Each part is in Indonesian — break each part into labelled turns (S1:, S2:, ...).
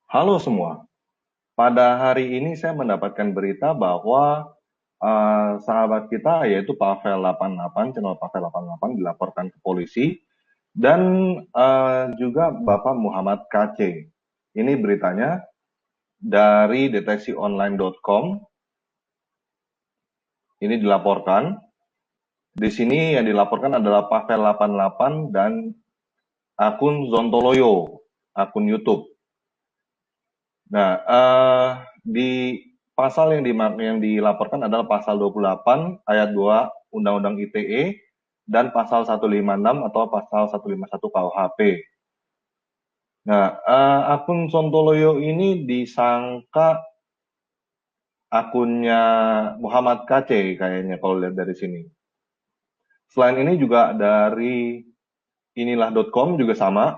S1: Halo semua, pada hari ini saya mendapatkan berita bahwa sahabat kita yaitu Pavel 88, channel Pavel 88 dilaporkan ke polisi dan juga Bapak Muhammad KC. Ini beritanya dari deteksionline.com. Ini dilaporkan. Di sini yang dilaporkan adalah Pavel 88 dan akun Zontoloyo, akun YouTube. Nah, di pasal yang dilaporkan adalah pasal 28 ayat 2 Undang-Undang ITE dan pasal 156 atau pasal 151 KUHP. Nah, akun Sontoloyo ini disangka akunnya Muhammad KC kayaknya kalau lihat dari sini. Selain ini juga dari inilah.com juga sama,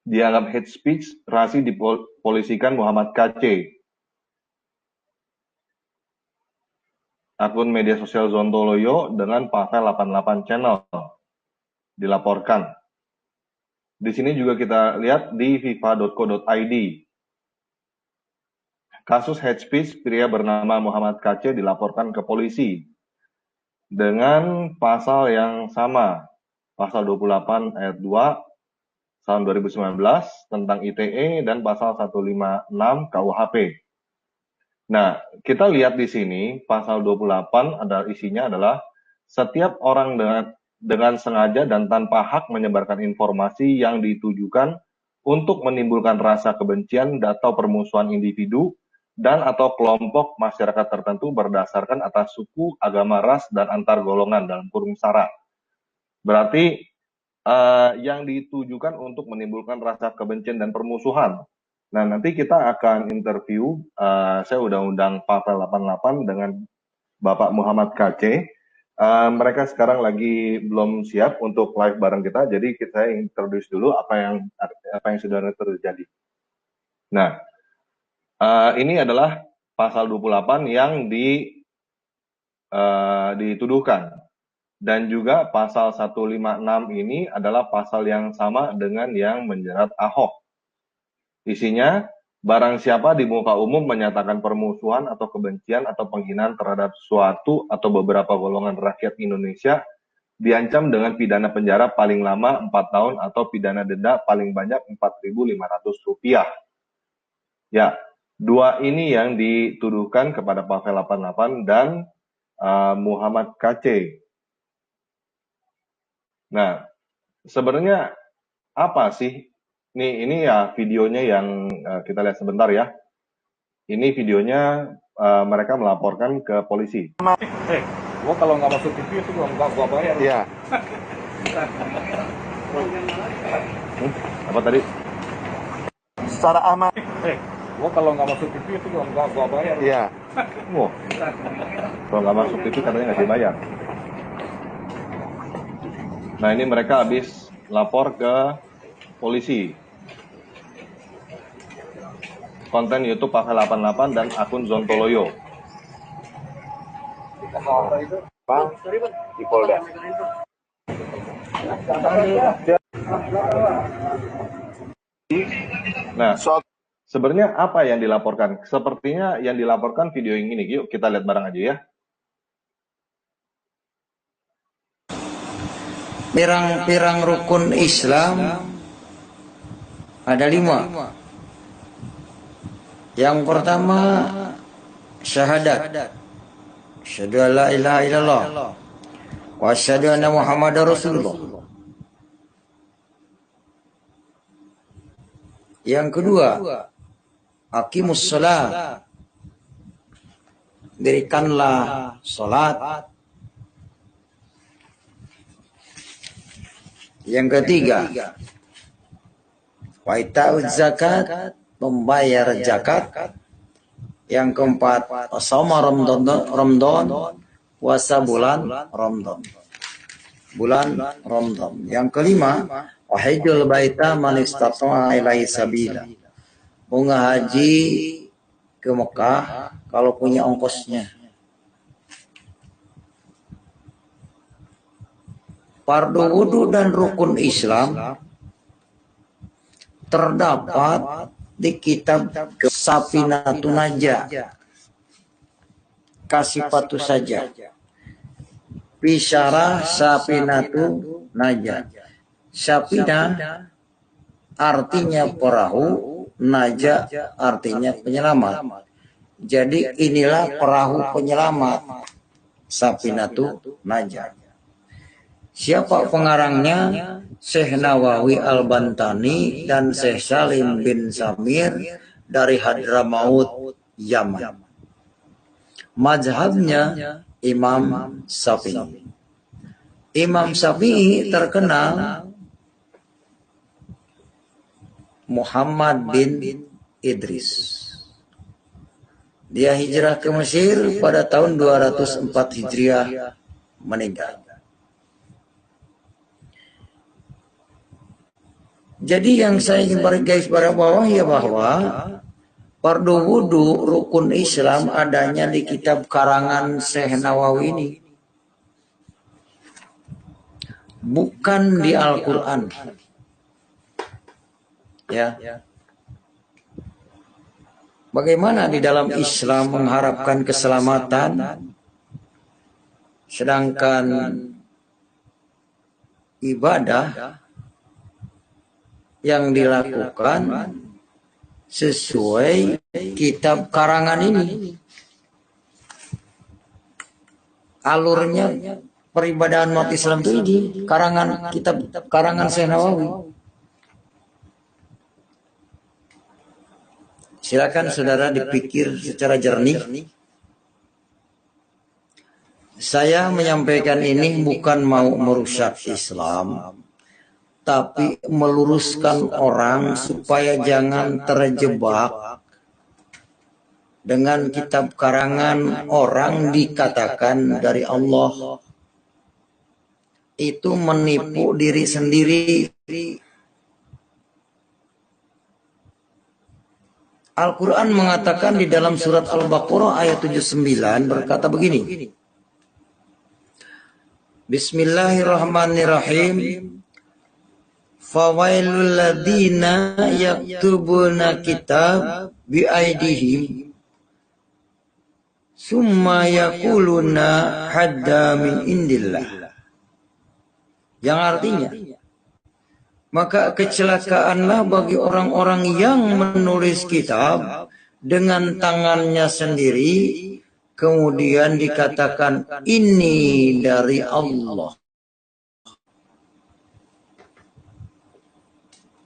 S1: dianggap hate speech, rasi dipolisikan Muhammad KC. Akun media sosial Zontoloyo dengan Pavel 88 channel dilaporkan. Di sini juga kita lihat di fifa.co.id. Kasus hate speech pria bernama Muhammad KC dilaporkan ke polisi dengan pasal yang sama, pasal 28 ayat 2 tahun 2019 tentang ITE dan pasal 156 KUHP. Nah, kita lihat di sini pasal 28 isinya adalah setiap orang dengan sengaja dan tanpa hak menyebarkan informasi yang ditujukan untuk menimbulkan rasa kebencian atau permusuhan individu dan atau kelompok masyarakat tertentu berdasarkan atas suku, agama, ras, dan antar golongan dalam kurung sara. Berarti yang ditujukan untuk menimbulkan rasa kebencian dan permusuhan. Nah, nanti kita akan interview, saya udah undang Pavel 88 dengan Bapak Muhammad KC. Mereka sekarang lagi belum siap untuk live bareng kita, jadi kita introduce dulu apa yang sudah terjadi. Nah, ini adalah pasal 28 yang dituduhkan. Dan juga pasal 156 ini adalah pasal yang sama dengan yang menjerat Ahok. Isinya, barang siapa di muka umum menyatakan permusuhan atau kebencian atau penghinaan terhadap suatu atau beberapa golongan rakyat Indonesia diancam dengan pidana penjara paling lama 4 tahun atau pidana denda paling banyak Rp4.500. Ya, dua ini yang dituduhkan kepada Pavel 88 dan Muhammad KC. Nah, sebenarnya apa sih? Ini ya videonya yang kita lihat sebentar ya. Ini videonya mereka melaporkan ke polisi.
S2: Gua kalau nggak masuk TV itu gua bayar.
S1: Iya. Apa tadi?
S2: Secara aman. Gua kalau nggak masuk TV itu gua bayar.
S1: Iya. Wah. Kalau nggak masuk TV katanya nggak dibayar. Nah, ini mereka habis lapor ke polisi. Konten YouTube Pavel 88 dan akun Zontoloyo.
S2: Bang, di Polda.
S1: Nah, sebenarnya apa yang dilaporkan? Sepertinya yang dilaporkan video yang ini. Yuk kita lihat bareng aja ya.
S3: Pirang-pirang rukun Islam ada 5. Yang pertama syahadat. Asyhadu an la ilaha illallah wa asyhadu anna Muhammadar Rasulullah. Yang kedua, aqimus shalah. Dirikanlah salat. Yang ketiga, wa ita'uz zakat, membayar zakat. Yang keempat, shauma Ramadan, puasa bulan Ramadan. Bulan Ramadan. Yang kelima, wa hajjul baita man istata'a ilaihi sabila. Haji ke Mekah kalau punya ongkosnya. Fardu wudu dan rukun Islam terdapat di kitab Safinatun Najah. Kasih patu saja. Bisyarah Safinatun Najah. Safinah artinya perahu, Najah artinya penyelamat. Jadi inilah perahu penyelamat, Safinatun Najah. Siapa pengarangnya? Syekh Nawawi Al-Bantani dan Syekh Salim bin Samir dari Hadramaut, Yaman. Mazhabnya Imam Syafi'i. Imam Syafi'i terkenal Muhammad bin Idris. Dia hijrah ke Mesir pada tahun 204 Hijriah, meninggal. Jadi yang saya ingin garis pada bawah ya bahwa fardu wudu rukun Islam adanya di kitab karangan Syekh Nawawi ini, bukan di Al-Quran. Ya. Bagaimana di dalam Islam mengharapkan keselamatan, sedangkan ibadah yang dilakukan sesuai kitab karangan ini. Alurnya peribadahan umat Islam itu ini karangan kitab karangan Syekh Nawawi. Silakan saudara dipikir secara jernih. Saya menyampaikan ini bukan mau merusak Islam, tapi meluruskan orang supaya jangan terjebak dengan kitab karangan orang dikatakan dari Allah. Itu menipu diri sendiri. Al-Quran mengatakan di dalam surat Al-Baqarah ayat 79 berkata begini. Bismillahirrahmanirrahim. Fawailul ladina yaktubuna kitab biaidihim summa yakuluna hadda min indillah. Yang artinya, maka kecelakaanlah bagi orang-orang yang menulis kitab dengan tangannya sendiri, kemudian dikatakan ini dari Allah.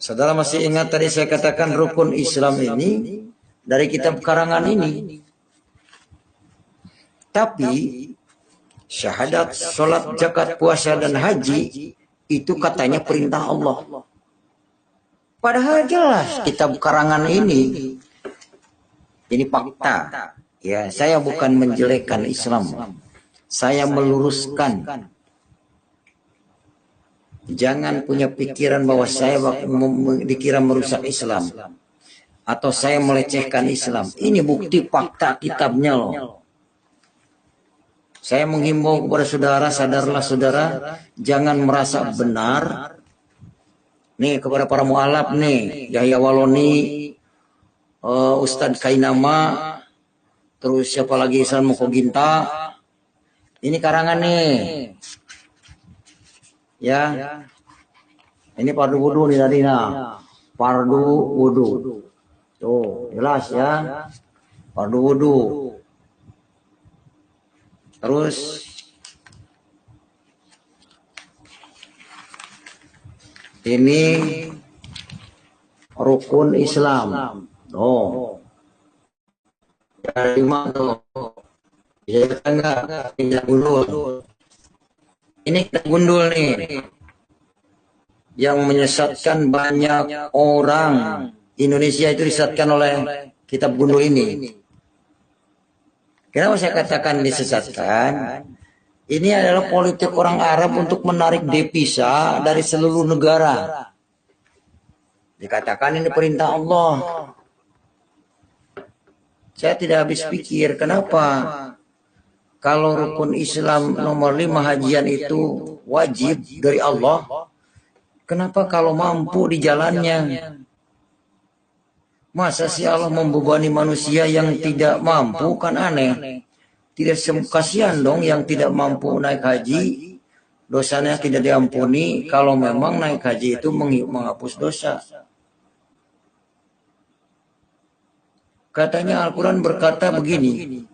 S3: Saudara masih ingat tadi saya katakan rukun Islam ini dari kitab karangan ini. Tapi syahadat, sholat, zakat, puasa, dan haji itu katanya perintah Allah. Padahal jelas kitab karangan ini fakta. Ya, saya bukan menjelekkan Islam. Saya meluruskan. Jangan punya pikiran bahwa saya dikira merusak Islam atau saya melecehkan Islam. Ini bukti fakta kitabnya loh. Saya menghimbau kepada saudara, sadarlah saudara, jangan merasa benar. Nih kepada para mualaf nih, Yahya Waloni, Ustadz Kainama, terus siapa lagi, Islam Mukoginta. Ini karangan nih. Ya. Ini fardu wudu nih tadi nah. Fardu wudu. Tuh, jelas ya. Fardu wudu. Terus ini rukun Islam. Oh. Dari mana? Ya enggak, tidak gundul. Ini kita gundul nih. Yang menyesatkan banyak orang. Indonesia itu disesatkan oleh kitab gundul ini. Kenapa saya katakan disesatkan? Ini adalah politik orang Arab untuk menarik devisa dari seluruh negara. Dikatakan ini perintah Allah. Saya tidak habis pikir kenapa kalau rukun Islam nomor 5 hajian itu wajib dari Allah, kenapa kalau mampu di jalannya Masa sih Allah membebani manusia yang tidak mampu, kan aneh. Tidak kasihan dong yang tidak mampu naik haji, dosanya tidak diampuni kalau memang naik haji itu menghapus dosa. Katanya Al-Quran berkata begini,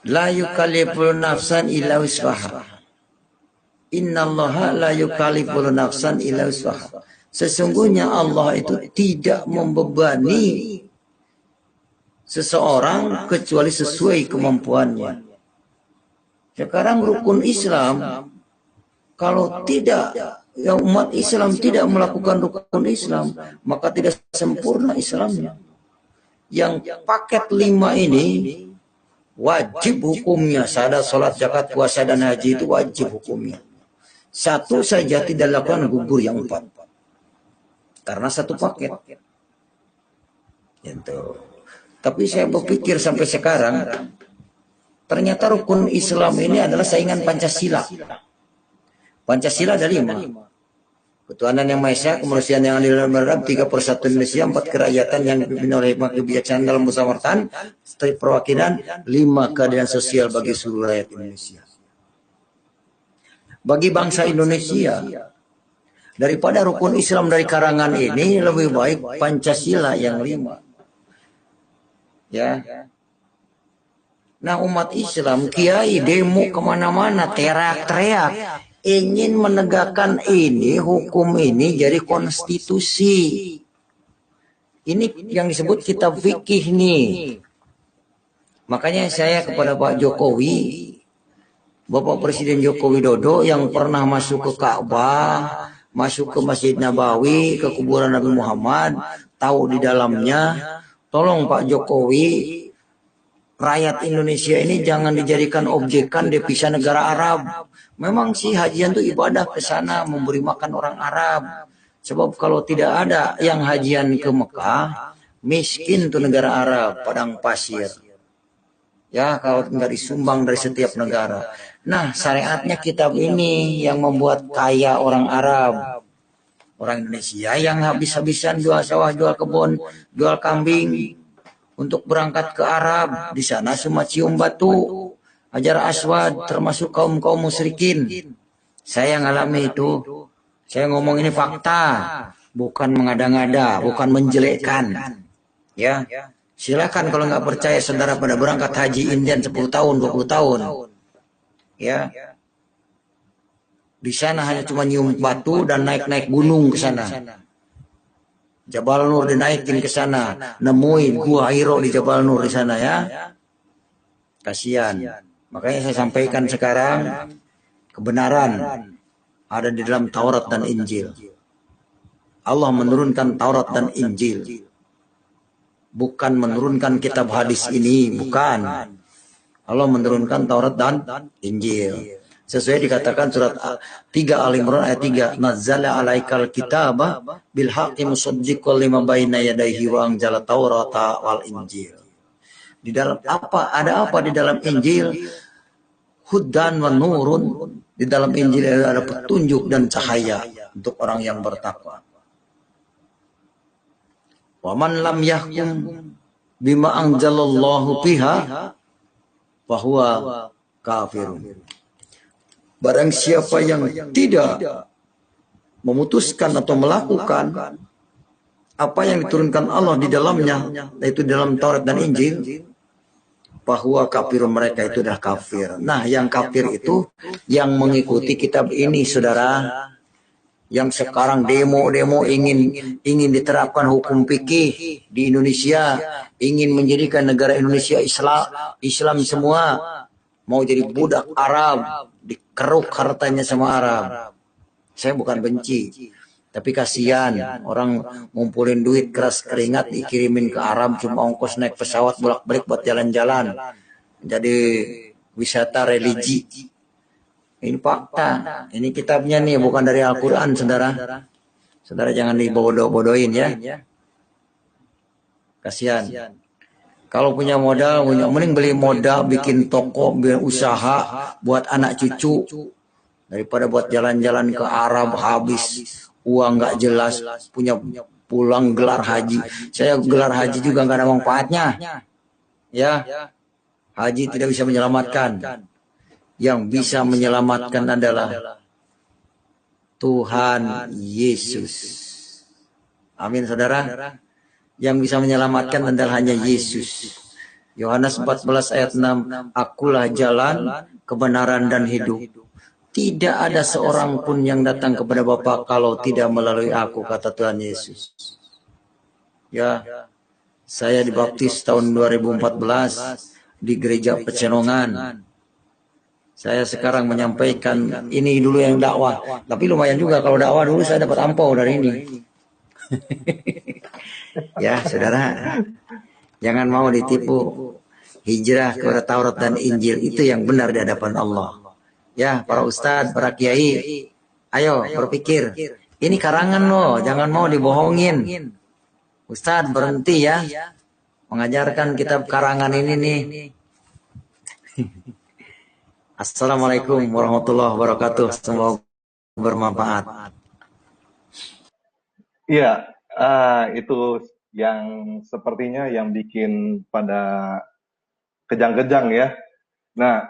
S3: la yukallifu nafsan illa wus'aha. Innallaha la yukallifu nafsan illa wus'aha. Sesungguhnya Allah itu tidak membebani seseorang kecuali sesuai kemampuannya. Sekarang rukun Islam, kalau tidak, ya umat Islam tidak melakukan rukun Islam, maka tidak sempurna Islamnya. Yang paket 5 ini wajib hukumnya. Salat, sholat, zakat, puasa, dan haji itu wajib hukumnya. Satu saja tidak dilakukan, gugur yang 4. Karena satu paket. Gitu. Tapi saya berpikir sampai sekarang, ternyata rukun Islam ini adalah saingan Pancasila. Pancasila ada 5. Ketuhanan yang Maha Esa, kemanusiaan yang adil dan beradab, 3 persatuan Indonesia, 4 kerakyatan yang dipimpin oleh hikmah kebijaksanaan dalam musyawaratan, perwakilan, 5 keadilan sosial bagi seluruh rakyat Indonesia. Bagi bangsa Indonesia, daripada rukun Islam dari karangan ini, lebih baik Pancasila yang 5. Ya. Nah, umat Islam, kiai demo kemana-mana, teriak-teriak, ingin menegakkan ini, hukum ini jadi konstitusi. Ini yang disebut kitab fikih nih. Makanya saya kepada Pak Jokowi, Bapak Presiden Joko Widodo yang pernah masuk ke Ka'bah, masuk ke Masjid Nabawi, ke kuburan Nabi Muhammad, tahu di dalamnya. Tolong Pak Jokowi, rakyat Indonesia ini jangan dijadikan objekan devisa negara Arab. Memang sih hajian itu ibadah ke sana, memberi makan orang Arab. Sebab kalau tidak ada yang hajian ke Mekah, miskin tuh negara Arab, padang pasir. Ya, kalau nggak disumbang dari setiap negara. Nah, syariatnya kitab ini yang membuat kaya orang Arab. Orang Indonesia yang habis-habisan jual sawah, jual kebun, jual kambing untuk berangkat ke Arab. Di sana cuma cium batu, Hajar Aswad, termasuk kaum-kaum musyrikin. Saya ngalami itu. Saya ngomong ini fakta, bukan mengada-ngada, bukan menjelekkan. Ya, silakan kalau nggak percaya saudara pada berangkat haji Indian 10 tahun, 20 tahun. Ya. Di sana hanya cuma nyium batu dan naik-naik gunung ke sana. Jabal Nur dinaikin ke sana, nemuin gua Hiro di Jabal Nur di sana ya. Kasihan. Makanya saya sampaikan sekarang kebenaran ada di dalam Taurat dan Injil. Allah menurunkan Taurat dan Injil. Bukan menurunkan kitab hadis ini, bukan. Allah menurunkan Taurat dan Injil. Sesuai dikatakan surat 3 Al-Imran ayat 3, nazzala alaikal kitaba bil haqqi musaddiqan lima baina yadayhi wa anzala taurata wal injil. Di dalam apa? Ada apa di dalam Injil? Hudan wa nurun. Di dalam Injil ada petunjuk dan cahaya untuk orang yang bertakwa. Wa man lam yahkum bima anzalallahu biha fa huwa kafirun. Barang siapa yang tidak memutuskan atau melakukan apa yang diturunkan Allah di dalamnya, yaitu dalam Taurat dan Injil, bahwa kafir mereka itu adalah kafir. Nah, yang kafir itu yang mengikuti kitab ini, saudara. Yang sekarang demo-demo ingin diterapkan hukum fikih di Indonesia, ingin menjadikan negara Indonesia Islam semua, mau jadi budak Arab, dikeruk hartanya sama Arab. Saya bukan benci, tapi kasihan orang ngumpulin duit keras keringat dikirimin ke Arab, cuma ongkos naik pesawat bolak-balik buat jalan-jalan. Jadi wisata religi. Ini fakta. Ini kitabnya nih, bukan dari Al-Quran, saudara. Saudara jangan dibodoh-bodohin ya. Kasihan. Kalau punya modal, mending beli modal, bikin toko, bikin usaha buat anak cucu daripada buat jalan-jalan ke Arab habis uang nggak jelas, punya pulang gelar haji. Saya gelar haji juga nggak ada manfaatnya. Ya, haji tidak bisa menyelamatkan. Yang bisa menyelamatkan adalah Tuhan Yesus. Amin, saudara. Yang bisa menyelamatkan adalah hanya Yesus. Yohanes 14 ayat 6, akulah jalan, kebenaran dan hidup. Tidak ada seorang pun yang datang kepada Bapa kalau tidak melalui aku, kata Tuhan Yesus. Ya, saya dibaptis tahun 2014 di gereja Pecenongan. Saya sekarang menyampaikan ini dulu yang dakwah, tapi lumayan juga kalau dakwah dulu saya dapat ampau dari ini. Ya, saudara, jangan mau ditipu. Hijrah kepada Taurat dan Injil itu yang benar di hadapan Allah. Ya, para ustadz, para kiai, ayo berpikir. Ini karangan loh, jangan mau dibohongin. Ustadz berhenti ya, mengajarkan kitab karangan ini nih. Assalamualaikum warahmatullahi wabarakatuh. Semoga bermanfaat.
S1: Iya, itu yang sepertinya yang bikin pada kejang-kejang ya. Nah,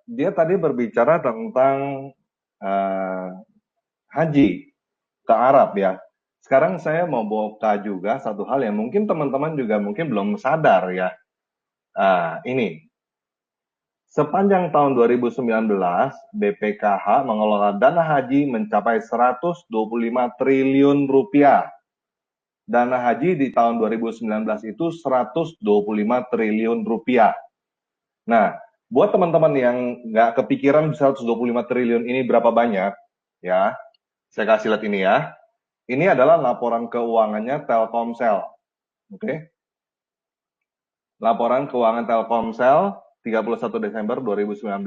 S1: dia tadi berbicara tentang haji ke Arab ya. Sekarang saya mau buka juga satu hal yang mungkin teman-teman juga mungkin belum sadar ya. Ini, sepanjang tahun 2019, BPKH mengelola dana haji mencapai 125 triliun rupiah. Dana haji di tahun 2019 itu 125 triliun rupiah. Nah, buat teman-teman yang nggak kepikiran 125 triliun ini berapa banyak, ya, saya kasih lihat ini ya. Ini adalah laporan keuangannya Telkomsel. Oke. Laporan keuangan Telkomsel 31 Desember 2019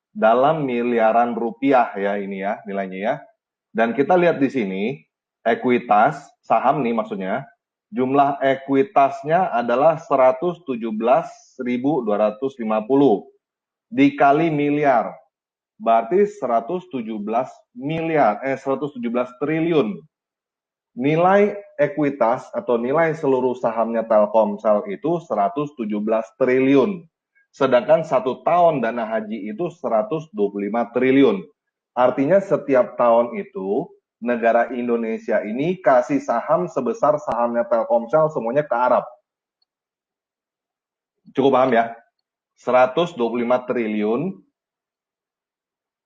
S1: dalam miliaran rupiah ya ini ya nilainya ya. Dan kita lihat di sini ekuitas saham nih maksudnya, jumlah ekuitasnya adalah 117.250 dikali miliar. Berarti 117 triliun. Nilai ekuitas atau nilai seluruh sahamnya Telkomsel itu 117 triliun. Sedangkan 1 tahun dana haji itu 125 triliun. Artinya setiap tahun itu negara Indonesia ini kasih saham sebesar sahamnya Telkomsel semuanya ke Arab. Cukup paham ya? 125 triliun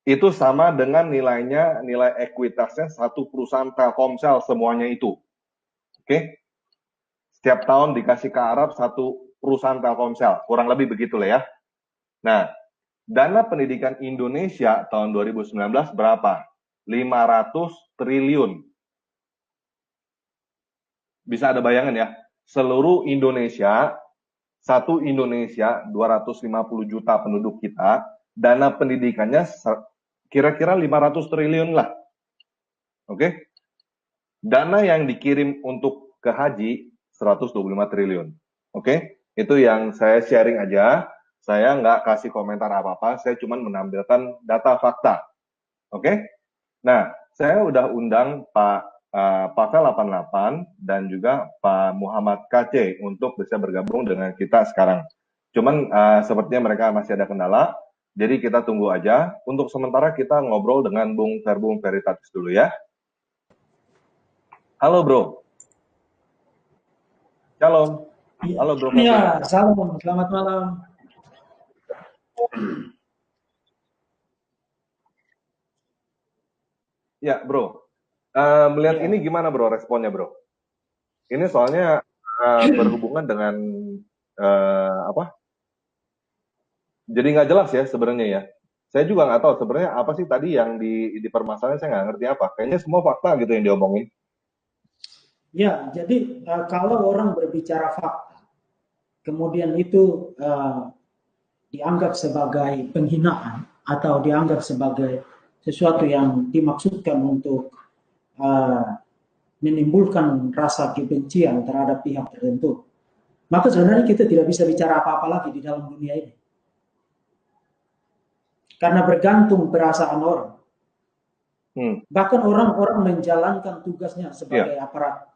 S1: itu sama dengan nilainya, nilai ekuitasnya satu perusahaan Telkomsel semuanya itu. Oke? Setiap tahun dikasih ke Arab satu perusahaan Telkomsel, kurang lebih begitulah ya. Nah, dana pendidikan Indonesia tahun 2019 berapa? 500 triliun. Bisa ada bayangan ya? Seluruh Indonesia, satu Indonesia 250 juta penduduk kita, dana pendidikannya kira-kira 500 triliun lah. Oke? Dana yang dikirim untuk ke haji 125 triliun. Oke? Itu yang saya sharing aja. Saya nggak kasih komentar apa-apa, saya cuma menampilkan data fakta. Oke? Nah, saya udah undang Pak Pavel 88 dan juga Pak Muhammad KC untuk bisa bergabung dengan kita sekarang. Cuman sepertinya mereka masih ada kendala, jadi kita tunggu aja. Untuk sementara kita ngobrol dengan Bung Verbum Veritatis dulu ya. Halo bro. Shalom. Halo bro.
S4: Iya, salam. Selamat malam.
S1: Ya bro. Melihat ini gimana bro responnya bro? Ini soalnya berhubungan dengan apa? Jadi nggak jelas ya sebenarnya ya. Saya juga nggak tahu sebenarnya apa sih tadi yang dipermasalahin, saya nggak ngerti apa. Kayaknya semua fakta gitu yang diomongin.
S4: Ya, jadi kalau orang berbicara fakta, kemudian itu dianggap sebagai penghinaan atau dianggap sebagai sesuatu yang dimaksudkan untuk menimbulkan rasa kebencian terhadap pihak tertentu, maka sebenarnya kita tidak bisa bicara apa-apa lagi di dalam dunia ini. Karena bergantung perasaan orang. Bahkan orang-orang menjalankan tugasnya sebagai aparat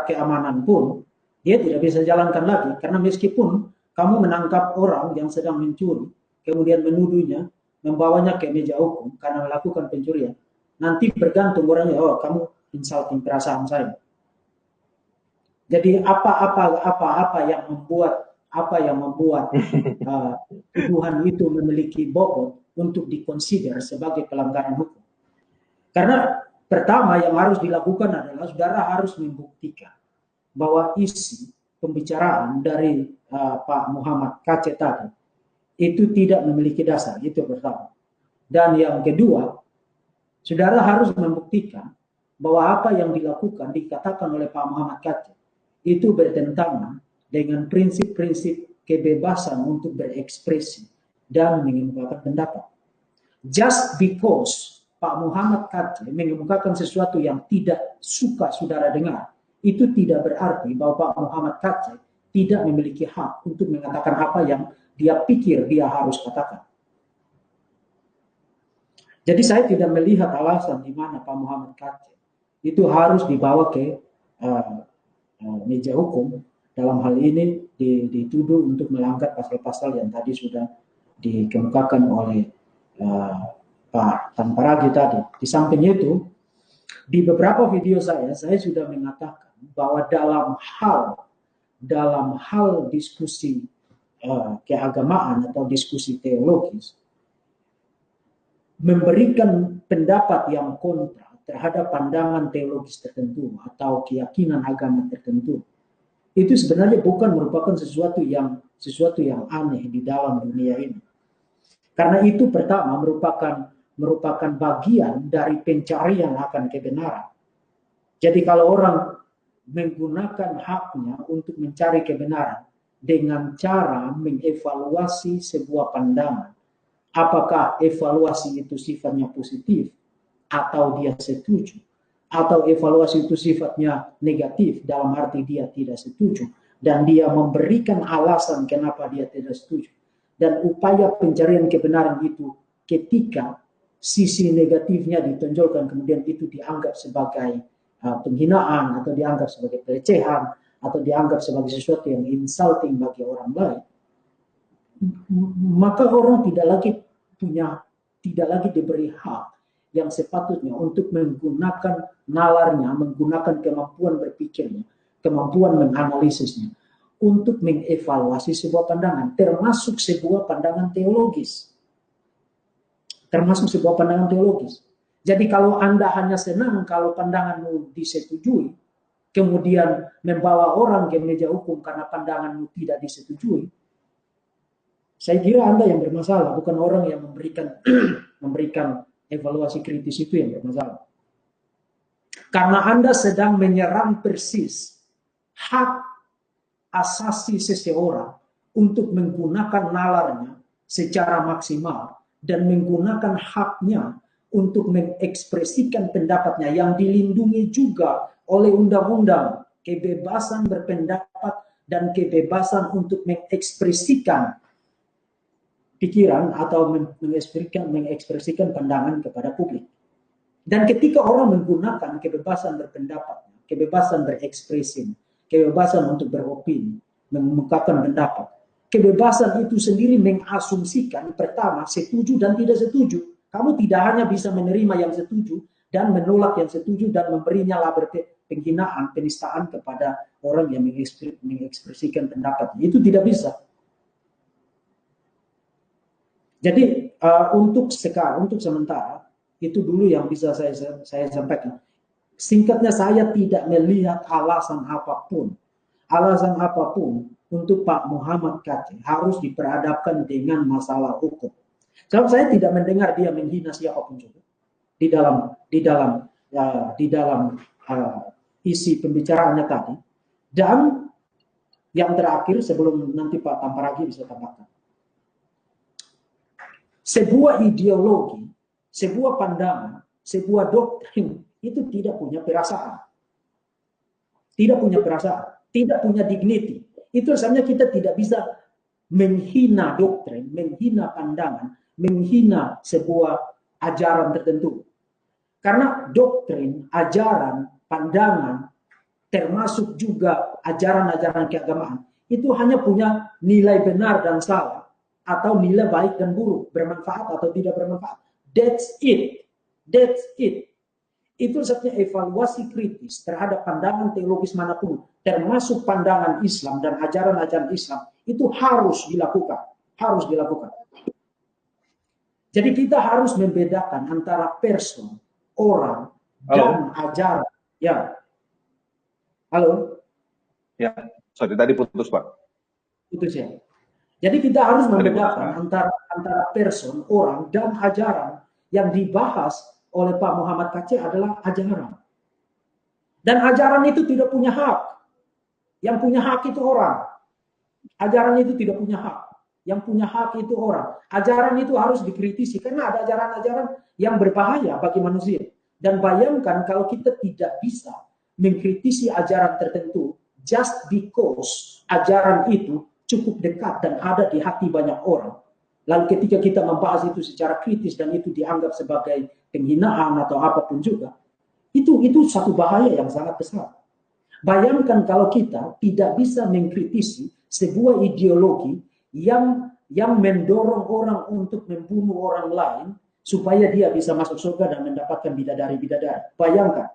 S4: keamanan pun, dia tidak bisa jalankan lagi. Karena meskipun kamu menangkap orang yang sedang mencuri, kemudian menuduhnya, membawanya ke meja hukum karena melakukan pencurian, nanti bergantung orangnya, oh kamu insulting perasaan saya. Jadi apa yang membuat tuduhan itu memiliki bobot untuk dikonsider sebagai pelanggaran hukum. Karena pertama yang harus dilakukan adalah saudara harus membuktikan bahwa isi pembicaraan dari Pak Muhammad KC tadi itu tidak memiliki dasar, itu pertama. Dan yang kedua, saudara harus membuktikan bahwa apa yang dikatakan oleh Pak Muhammad KC itu bertentangan dengan prinsip-prinsip kebebasan untuk berekspresi dan mengemukakan pendapat. Just because Pak Muhammad KC mengemukakan sesuatu yang tidak suka saudara dengar, itu tidak berarti bahwa Pak Muhammad KC tidak memiliki hak untuk mengatakan apa yang dia pikir dia harus katakan. Jadi saya tidak melihat alasan di mana Pak Muhammad KC itu harus dibawa ke meja hukum, dalam hal ini dituduh untuk melanggar pasal-pasal yang tadi sudah dikemukakan oleh Pak Tamparagi tadi. Di samping itu, di beberapa video saya sudah mengatakan bahwa dalam hal diskusi keagamaan atau diskusi teologis, memberikan pendapat yang kontra terhadap pandangan teologis tertentu atau keyakinan agama tertentu, itu sebenarnya bukan merupakan sesuatu yang aneh di dalam dunia ini. Karena itu pertama merupakan bagian dari pencarian akan kebenaran. Jadi kalau orang menggunakan haknya untuk mencari kebenaran dengan cara mengevaluasi sebuah pandangan, apakah evaluasi itu sifatnya positif atau dia setuju, atau evaluasi itu sifatnya negatif dalam arti dia tidak setuju, dan dia memberikan alasan kenapa dia tidak setuju, dan upaya pencarian kebenaran itu ketika sisi negatifnya ditonjolkan, kemudian itu dianggap sebagai penghinaan atau dianggap sebagai pelecehan atau dianggap sebagai sesuatu yang insulting bagi orang lain, maka orang tidak lagi diberi hak yang sepatutnya untuk menggunakan nalarnya, menggunakan kemampuan berpikirnya, kemampuan menganalisisnya untuk mengevaluasi sebuah pandangan, termasuk sebuah pandangan teologis. Jadi kalau Anda hanya senang kalau pandanganmu disetujui, kemudian membawa orang ke meja hukum karena pandanganmu tidak disetujui, saya kira Anda yang bermasalah, bukan orang yang memberikan evaluasi kritis itu yang bermasalah. Karena Anda sedang menyerang persis hak asasi seseorang untuk menggunakan nalarnya secara maksimal dan menggunakan haknya untuk mengekspresikan pendapatnya yang dilindungi juga oleh undang-undang kebebasan berpendapat dan kebebasan untuk mengekspresikan pikiran atau mengekspresikan pandangan kepada publik. Dan ketika orang menggunakan kebebasan berpendapat, kebebasan berekspresi, kebebasan untuk beropini, mengemukakan pendapat, kebebasan itu sendiri mengasumsikan pertama setuju dan tidak setuju. Kamu tidak hanya bisa menerima yang setuju dan menolak yang setuju dan memberinya label penghinaan, penistaan kepada orang yang mengekspresikan pendapatnya. Itu tidak bisa. Jadi untuk sementara itu dulu yang bisa saya sampaikan. Singkatnya, saya tidak melihat alasan apapun untuk Pak Muhammad KC harus diperhadapkan dengan masalah hukum. Sebab saya tidak mendengar dia menghina siapapun juga di dalam isi pembicaraannya tadi. Dan yang terakhir sebelum nanti Pak Tamparagi bisa tambahkan. Sebuah ideologi, sebuah pandangan, sebuah doktrin itu tidak punya perasaan. Tidak punya dignity. Itu sebenarnya kita tidak bisa menghina doktrin, menghina pandangan, menghina sebuah ajaran tertentu. Karena doktrin, ajaran, pandangan, termasuk juga ajaran-ajaran keagamaan, itu hanya punya nilai benar dan salah, atau nilai baik dan buruk, bermanfaat atau tidak bermanfaat. That's it. That's it. Itu sebabnya evaluasi kritis terhadap pandangan teologis manapun, termasuk pandangan Islam dan ajaran-ajaran Islam, itu harus dilakukan. Harus dilakukan. Jadi kita harus membedakan antara person, orang, dan ajaran. Ya. Halo?
S1: Ya, sorry tadi putus Pak.
S4: Putus ya. Jadi kita harus membedakan antara person, orang, dan ajaran. Yang dibahas oleh Pak Muhammad Kaceh adalah ajaran. Dan ajaran itu tidak punya hak. Yang punya hak itu orang. Ajaran itu tidak punya hak. Yang punya hak itu orang. Ajaran itu harus dikritisi karena ada ajaran-ajaran yang berbahaya bagi manusia. Dan bayangkan kalau kita tidak bisa mengkritisi ajaran tertentu just because ajaran itu cukup dekat dan ada di hati banyak orang. Lalu ketika kita membahas itu secara kritis dan itu dianggap sebagai penghinaan atau apapun juga, itu satu bahaya yang sangat besar. Bayangkan kalau kita tidak bisa mengkritisi sebuah ideologi yang mendorong orang untuk membunuh orang lain supaya dia bisa masuk surga dan mendapatkan bidadari-bidadari. Bayangkan.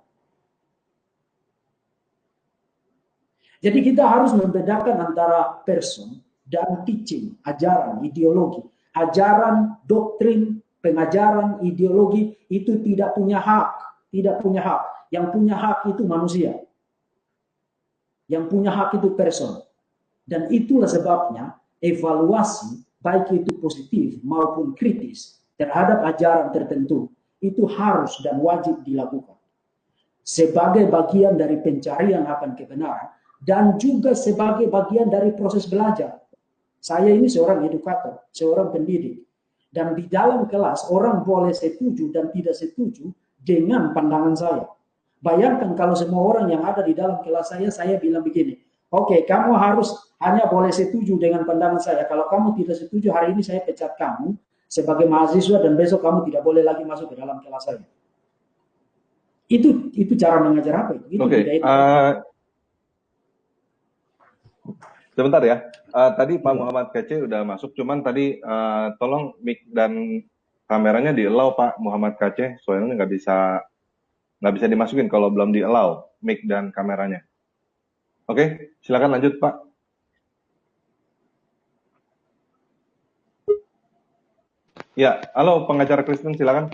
S4: Jadi kita harus membedakan antara person dan teaching, ajaran, ideologi. Ajaran, doktrin, pengajaran, ideologi itu tidak punya hak. Tidak punya hak. Yang punya hak itu manusia. Yang punya hak itu person. Dan itulah sebabnya evaluasi, baik itu positif maupun kritis, terhadap ajaran tertentu, itu harus dan wajib dilakukan. Sebagai bagian dari pencarian akan kebenaran, dan juga sebagai bagian dari proses belajar. Saya ini seorang edukator, seorang pendidik. Dan di dalam kelas, orang boleh setuju dan tidak setuju dengan pandangan saya. Bayangkan kalau semua orang yang ada di dalam kelas saya bilang begini, oke, kamu harus hanya boleh setuju dengan pandangan saya. Kalau kamu tidak setuju, hari ini saya pecat kamu sebagai mahasiswa dan besok kamu tidak boleh lagi masuk ke dalam kelas saya. Itu cara mengajar apa?
S1: Oke. Sebentar ya. Tadi Pak Muhammad Kaceh udah masuk, cuman tadi tolong mic dan kameranya di-allow Pak Muhammad Kaceh, soalnya nggak bisa dimasukin kalau belum di-allow mic dan kameranya. Oke, silakan lanjut Pak. Ya, halo pengacara Kristen, silakan.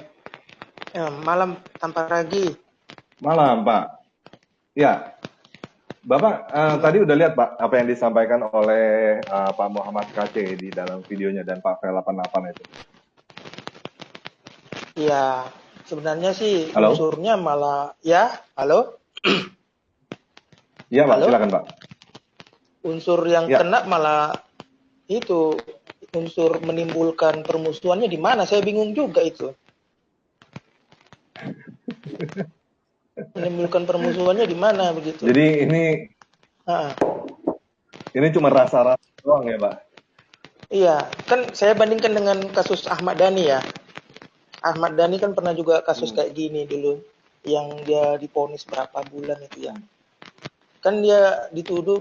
S5: Ya, malam tanpa ragi.
S1: Malam Pak. Ya, Bapak tadi udah lihat Pak apa yang disampaikan oleh Pak Muhammad Kaceh di dalam videonya dan Pak V88 itu.
S5: Ya, sebenarnya sih unsurnya malah ya, halo?
S1: Iya Pak, silakan Pak.
S5: Unsur yang kena malah itu unsur menimbulkan permusuhannya di mana? Saya bingung juga itu. Menimbulkan permusuhannya di mana begitu?
S1: Jadi ini cuma rasa-rasa doang ya Pak?
S5: Iya, kan saya bandingkan dengan kasus Ahmad Dhani ya. Ahmad Dhani kan pernah juga kasus kayak gini dulu, yang dia divonis berapa bulan itu ya. Kan dia dituduh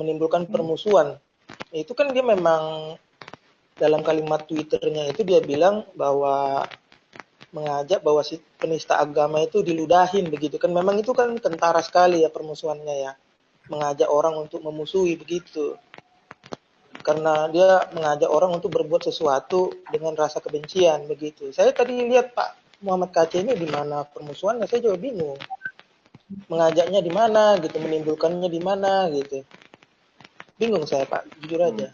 S5: menimbulkan permusuhan. Itu kan dia memang dalam kalimat Twitternya itu dia bilang bahwa mengajak bahwa si penista agama itu diludahin begitu kan, memang itu kan kentara sekali ya permusuhannya ya, mengajak orang untuk memusuhi begitu, karena dia mengajak orang untuk berbuat sesuatu dengan rasa kebencian begitu. Saya tadi lihat Pak Muhammad Kaceh ini di mana permusuhannya, saya juga bingung mengajaknya di mana gitu, menimbulkannya di mana gitu, bingung saya Pak, jujur aja.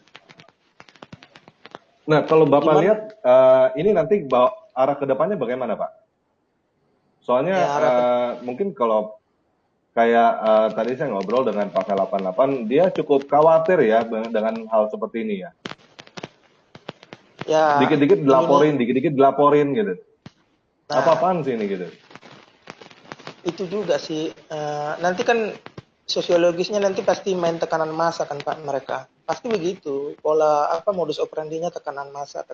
S1: Nah kalau Bapak lihat ini nanti arah kedepannya bagaimana Pak? Soalnya mungkin kalau kayak tadi saya ngobrol dengan Pak V88, dia cukup khawatir ya dengan hal seperti ini ya. Dikit-dikit dilaporin gitu. Apa-apaan sih ini gitu?
S5: Itu juga sih, nanti kan sosiologisnya nanti pasti main tekanan massa kan Pak, mereka pasti begitu, pola modus operandinya tekanan massa.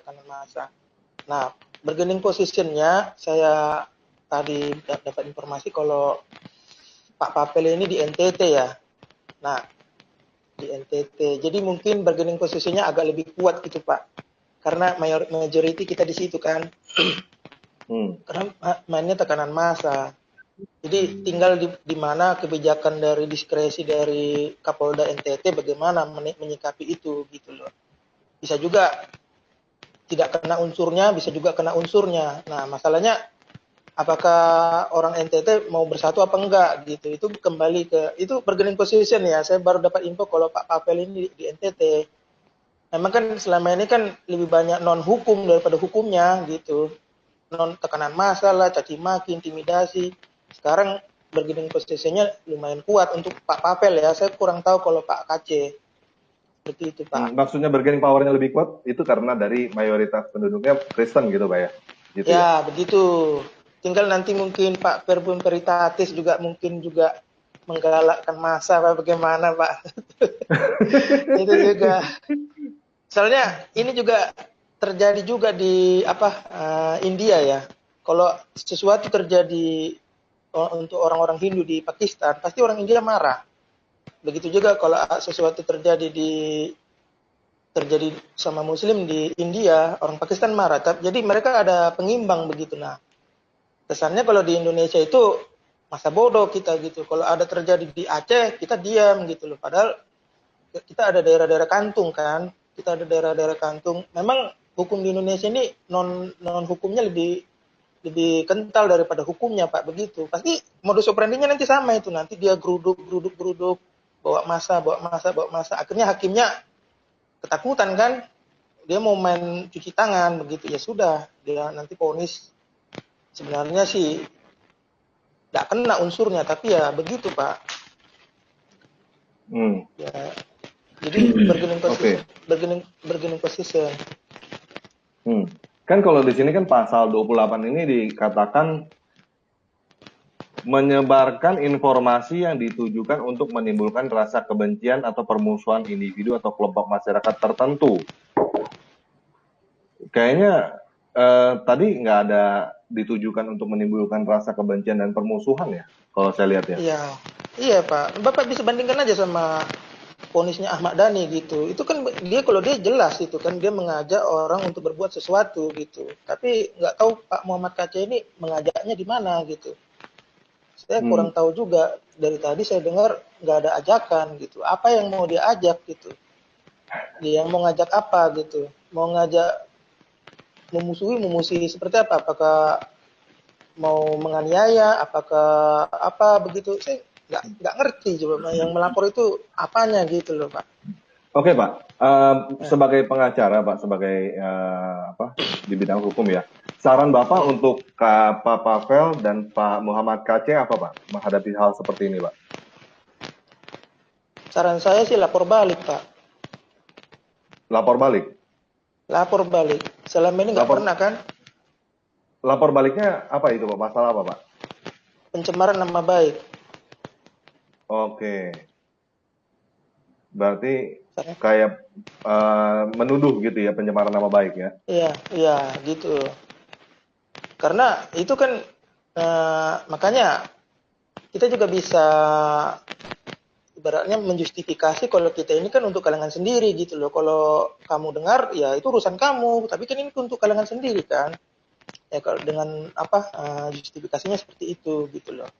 S5: Nah, bargaining positionnya saya tadi dapat informasi kalau Pak Papel ini di NTT ya. Nah, di NTT. Jadi mungkin bargaining posisinya agak lebih kuat gitu Pak. Karena majority kita di situ kan. Karena mainnya tekanan massa. Jadi tinggal di mana kebijakan dari diskresi dari Kapolda NTT bagaimana menyikapi itu gitu loh. Bisa juga tidak kena unsurnya, bisa juga kena unsurnya. Nah, masalahnya apakah orang NTT mau bersatu apa enggak gitu. Itu kembali ke itu bargaining position ya. Saya baru dapat info kalau Pak Papel ini di NTT. Memang kan selama ini kan lebih banyak non hukum daripada hukumnya gitu. Non tekanan massa lah, caci maki, intimidasi. Sekarang bargaining position-nya lumayan kuat untuk Pak Papel ya. Saya kurang tahu kalau Pak KC. Seperti itu Pak.
S1: Maksudnya bargaining power-nya lebih kuat itu karena dari mayoritas penduduknya Kristen gitu Pak ya? Gitu
S5: ya, begitu. Tinggal nanti mungkin Pak Verbum Veritatis juga mungkin juga menggalakkan massa Pak, bagaimana Pak. Itu juga. Soalnya ini juga terjadi juga di India ya. Kalau sesuatu terjadi untuk orang-orang Hindu di Pakistan, pasti orang India marah. Begitu juga kalau sesuatu terjadi sama Muslim di India, orang Pakistan marah. Jadi mereka ada pengimbang begitu. Nah, kesannya kalau di Indonesia itu masa bodoh kita gitu. Kalau ada terjadi di Aceh, kita diam gitu loh. Padahal kita ada daerah-daerah kantung kan. Kita ada daerah-daerah kantung. Memang hukum di Indonesia ini non hukumnya lebih kental daripada hukumnya Pak, begitu. Pasti modus operandinya nanti sama itu. Nanti dia geruduk, bawa massa. Akhirnya hakimnya ketakutan kan. Dia mau main cuci tangan begitu. Ya sudah, dia nanti vonis. Sebenarnya sih tidak kena unsurnya, tapi ya begitu Pak. Ya, jadi bargaining position.
S1: Kan kalau di sini kan pasal 28 ini dikatakan menyebarkan informasi yang ditujukan untuk menimbulkan rasa kebencian atau permusuhan individu atau kelompok masyarakat tertentu. Kayaknya tadi nggak ada ditujukan untuk menimbulkan rasa kebencian dan permusuhan ya, kalau saya lihat ya.
S5: Iya Pak. Bapak bisa bandingkan aja sama vonisnya Ahmad Dhani gitu. Itu kan kalau dia jelas itu kan dia mengajak orang untuk berbuat sesuatu gitu. Tapi nggak tahu Pak Muhammad KC ini mengajaknya di mana gitu. Saya kurang tahu juga. Dari tadi saya dengar nggak ada ajakan gitu. Apa yang mau dia ajak gitu? Dia yang mau ngajak apa gitu? Mau ngajak memusuhi seperti apa? Apakah mau menganiaya? Apakah apa begitu? Saya nggak ngerti coba yang melapor itu apanya gitu loh Pak.
S1: Oke Pak, sebagai pengacara Pak, sebagai di bidang hukum ya, saran Bapak untuk Pak Papel dan Pak Muhammad KC apa Pak menghadapi hal seperti ini Pak?
S5: Saran saya sih lapor balik Pak.
S1: Lapor balik?
S5: Lapor balik. Selama ini nggak pernah kan?
S1: Lapor baliknya apa itu Pak? Masalah apa Pak?
S5: Pencemaran nama baik.
S1: Oke. Berarti kayak menuduh gitu ya, pencemaran nama baik ya?
S5: Iya gitu. Karena itu kan makanya kita juga bisa ibaratnya menjustifikasi kalau kita ini kan untuk kalangan sendiri gitu loh. Kalau kamu dengar ya itu urusan kamu, tapi kan ini untuk kalangan sendiri kan. Ya kalau dengan justifikasinya seperti itu gitu loh.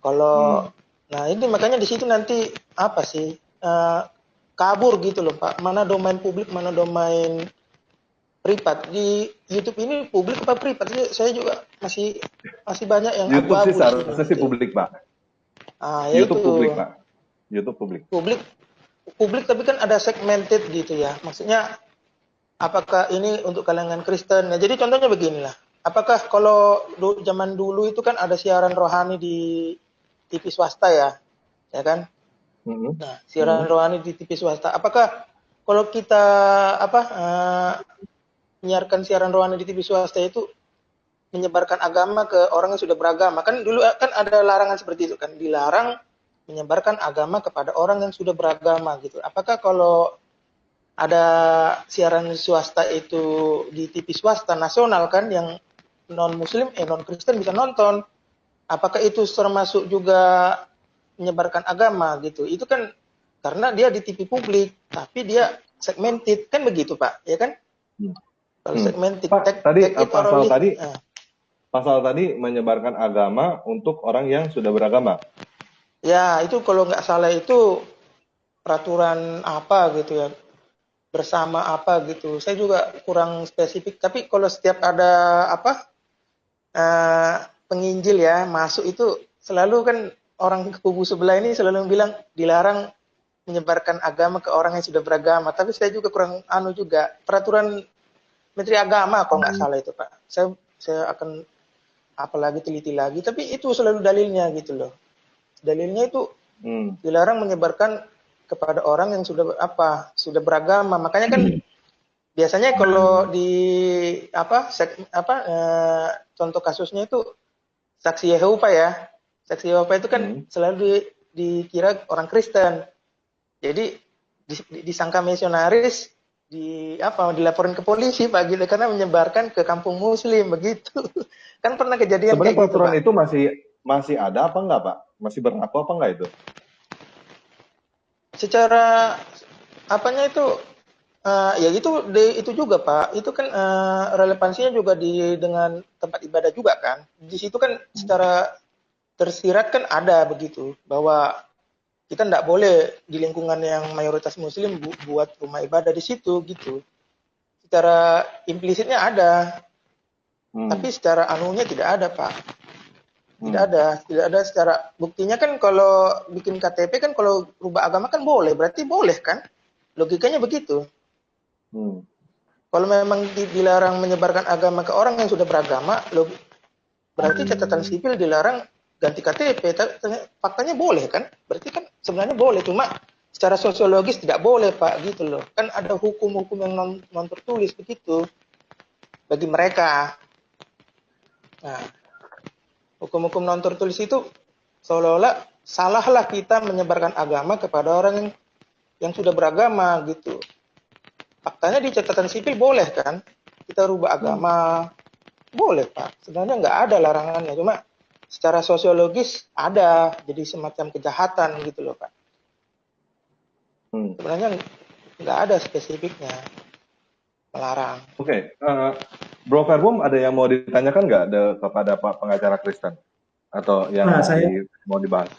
S5: Kalau nah ini makanya di situ nanti kabur gitu loh Pak. Mana domain publik, mana domain privat. Di YouTube ini publik apa privat? Saya juga masih banyak yang
S1: YouTube
S5: abu-abu
S1: sih seharusnya sih publik Pak. YouTube
S5: itu.
S1: publik Pak. YouTube publik.
S5: Publik tapi kan ada segmented gitu ya. Maksudnya apakah ini untuk kalangan Kristen? Nah, jadi contohnya beginilah. Apakah kalau zaman dulu itu kan ada siaran rohani di TV swasta ya kan? Nah, siaran rohani di TV swasta. Apakah kalau kita menyiarkan siaran rohani di TV swasta itu menyebarkan agama ke orang yang sudah beragama? Kan dulu kan ada larangan seperti itu kan, dilarang menyebarkan agama kepada orang yang sudah beragama gitu. Apakah kalau ada siaran swasta itu di TV swasta nasional kan yang non Kristen bisa nonton. Apakah itu termasuk juga menyebarkan agama gitu? Itu kan karena dia di TV publik, tapi dia segmented kan begitu Pak, ya kan? Kalau segmented,
S1: Pak, tadi
S5: orally,
S1: pasal tadi menyebarkan agama untuk orang yang sudah beragama.
S5: ya itu kalau nggak salah itu peraturan apa gitu ya, bersama apa gitu. Saya juga kurang spesifik. Tapi kalau setiap ada penginjil ya masuk itu selalu kan orang kubu sebelah ini selalu bilang dilarang menyebarkan agama ke orang yang sudah beragama. Tapi saya juga kurang juga peraturan Menteri Agama kalau nggak salah itu Pak. Saya akan apalagi teliti lagi. Tapi itu selalu dalilnya gitu loh. Dalilnya itu dilarang menyebarkan kepada orang yang sudah beragama. Makanya kan biasanya kalau di contoh kasusnya itu saksi Yehova ya. Saksi Yehova itu kan selalu dikira orang Kristen. Jadi disangka misionaris, dilaporin ke polisi Pak gitu karena menyebarkan ke kampung Muslim begitu. Kan pernah kejadian
S1: sebenarnya
S5: kayak gitu,
S1: peraturan
S5: Pak.
S1: itu masih ada apa enggak Pak? Masih berlaku apa enggak itu?
S5: Secara apanya itu ya itu juga Pak. Itu kan relevansinya juga dengan tempat ibadah juga kan. Di situ kan secara tersirat kan ada begitu bahwa kita tidak boleh di lingkungan yang mayoritas Muslim buat rumah ibadah di situ gitu. Secara implisitnya ada, tapi secara anunya tidak ada Pak. Tidak ada secara buktinya kan kalau bikin KTP kan kalau rubah agama kan boleh, berarti boleh kan? Logikanya begitu. Kalau memang dilarang menyebarkan agama ke orang yang sudah beragama, berarti catatan sipil dilarang ganti KTP. Faktanya boleh kan? Berarti kan sebenarnya boleh, cuma secara sosiologis tidak boleh Pak gitu loh. Kan ada hukum-hukum yang non tertulis begitu bagi mereka. Nah, hukum-hukum non tertulis itu seolah-olah salahlah kita menyebarkan agama kepada orang yang sudah beragama gitu. Faktanya di catatan sipil boleh kan? Kita rubah agama boleh Pak. Sebenarnya nggak ada larangannya, cuma secara sosiologis ada, jadi semacam kejahatan gitu loh Pak. Sebenarnya nggak ada spesifiknya melarang.
S1: Oke. Bro Verbum ada yang mau ditanyakan nggak kepada Pak pengacara Kristen atau yang mau dibahas?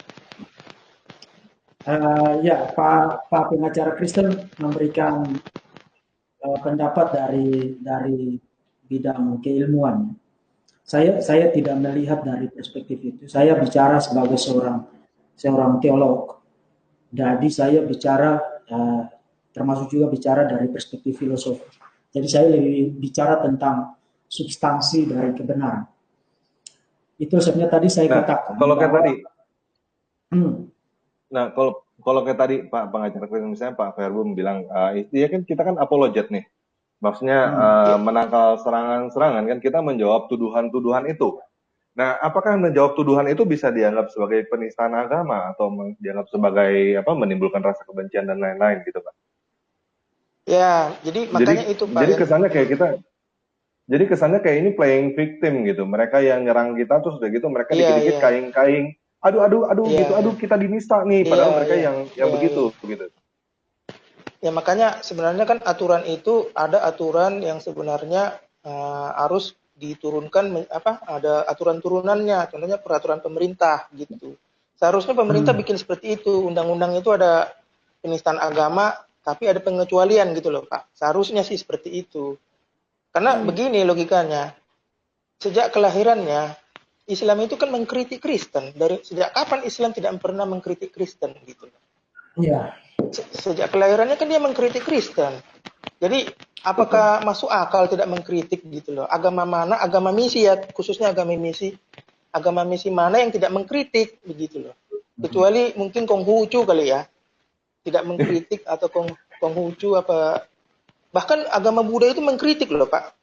S4: Ya, Pak pengacara Kristen memberikan pendapat dari bidang keilmuan. Saya tidak melihat dari perspektif itu. Saya bicara sebagai seorang teolog. Jadi saya bicara termasuk juga bicara dari perspektif filosofi. Jadi saya lebih bicara tentang substansi dari kebenaran. Itu sebenarnya tadi saya katakan.
S1: Kalau kayak tadi, kalau kayak tadi Pak pengacara Kristen misalnya Pak Verbum bilang, ya kan kita kan apologet nih. Maksudnya menangkal serangan-serangan kan kita menjawab tuduhan-tuduhan itu. Nah, apakah menjawab tuduhan itu bisa dianggap sebagai penistaan agama atau dianggap sebagai menimbulkan rasa kebencian dan lain-lain gitu Pak?
S5: Ya, jadi makanya itu Pak.
S1: Jadi kesannya kayak ini playing victim gitu. Mereka yang nyerang kita terus udah gitu mereka dikit-dikit kaing-kaing. Aduh kita dinista nih. Padahal mereka yang begitu gitu.
S5: Ya makanya sebenarnya kan aturan itu ada aturan yang sebenarnya harus diturunkan ada aturan turunannya, contohnya peraturan pemerintah gitu. Seharusnya pemerintah bikin seperti itu, undang-undang itu ada penistaan agama tapi ada pengecualian gitu loh Pak. Seharusnya sih seperti itu. Karena begini logikanya. Sejak kelahirannya Islam itu kan mengkritik Kristen. Sejak kapan Islam tidak pernah mengkritik Kristen gitu.
S4: Iya.
S5: Sejak kelahirannya kan dia mengkritik Kristen. Jadi apakah masuk akal tidak mengkritik gitu loh? Agama mana? Agama misi ya, khususnya agama misi. Agama misi mana yang tidak mengkritik begitu loh? Kecuali mungkin Konghucu kali ya. Tidak mengkritik atau Konghucu apa. Bahkan agama Buddha itu mengkritik loh Pak.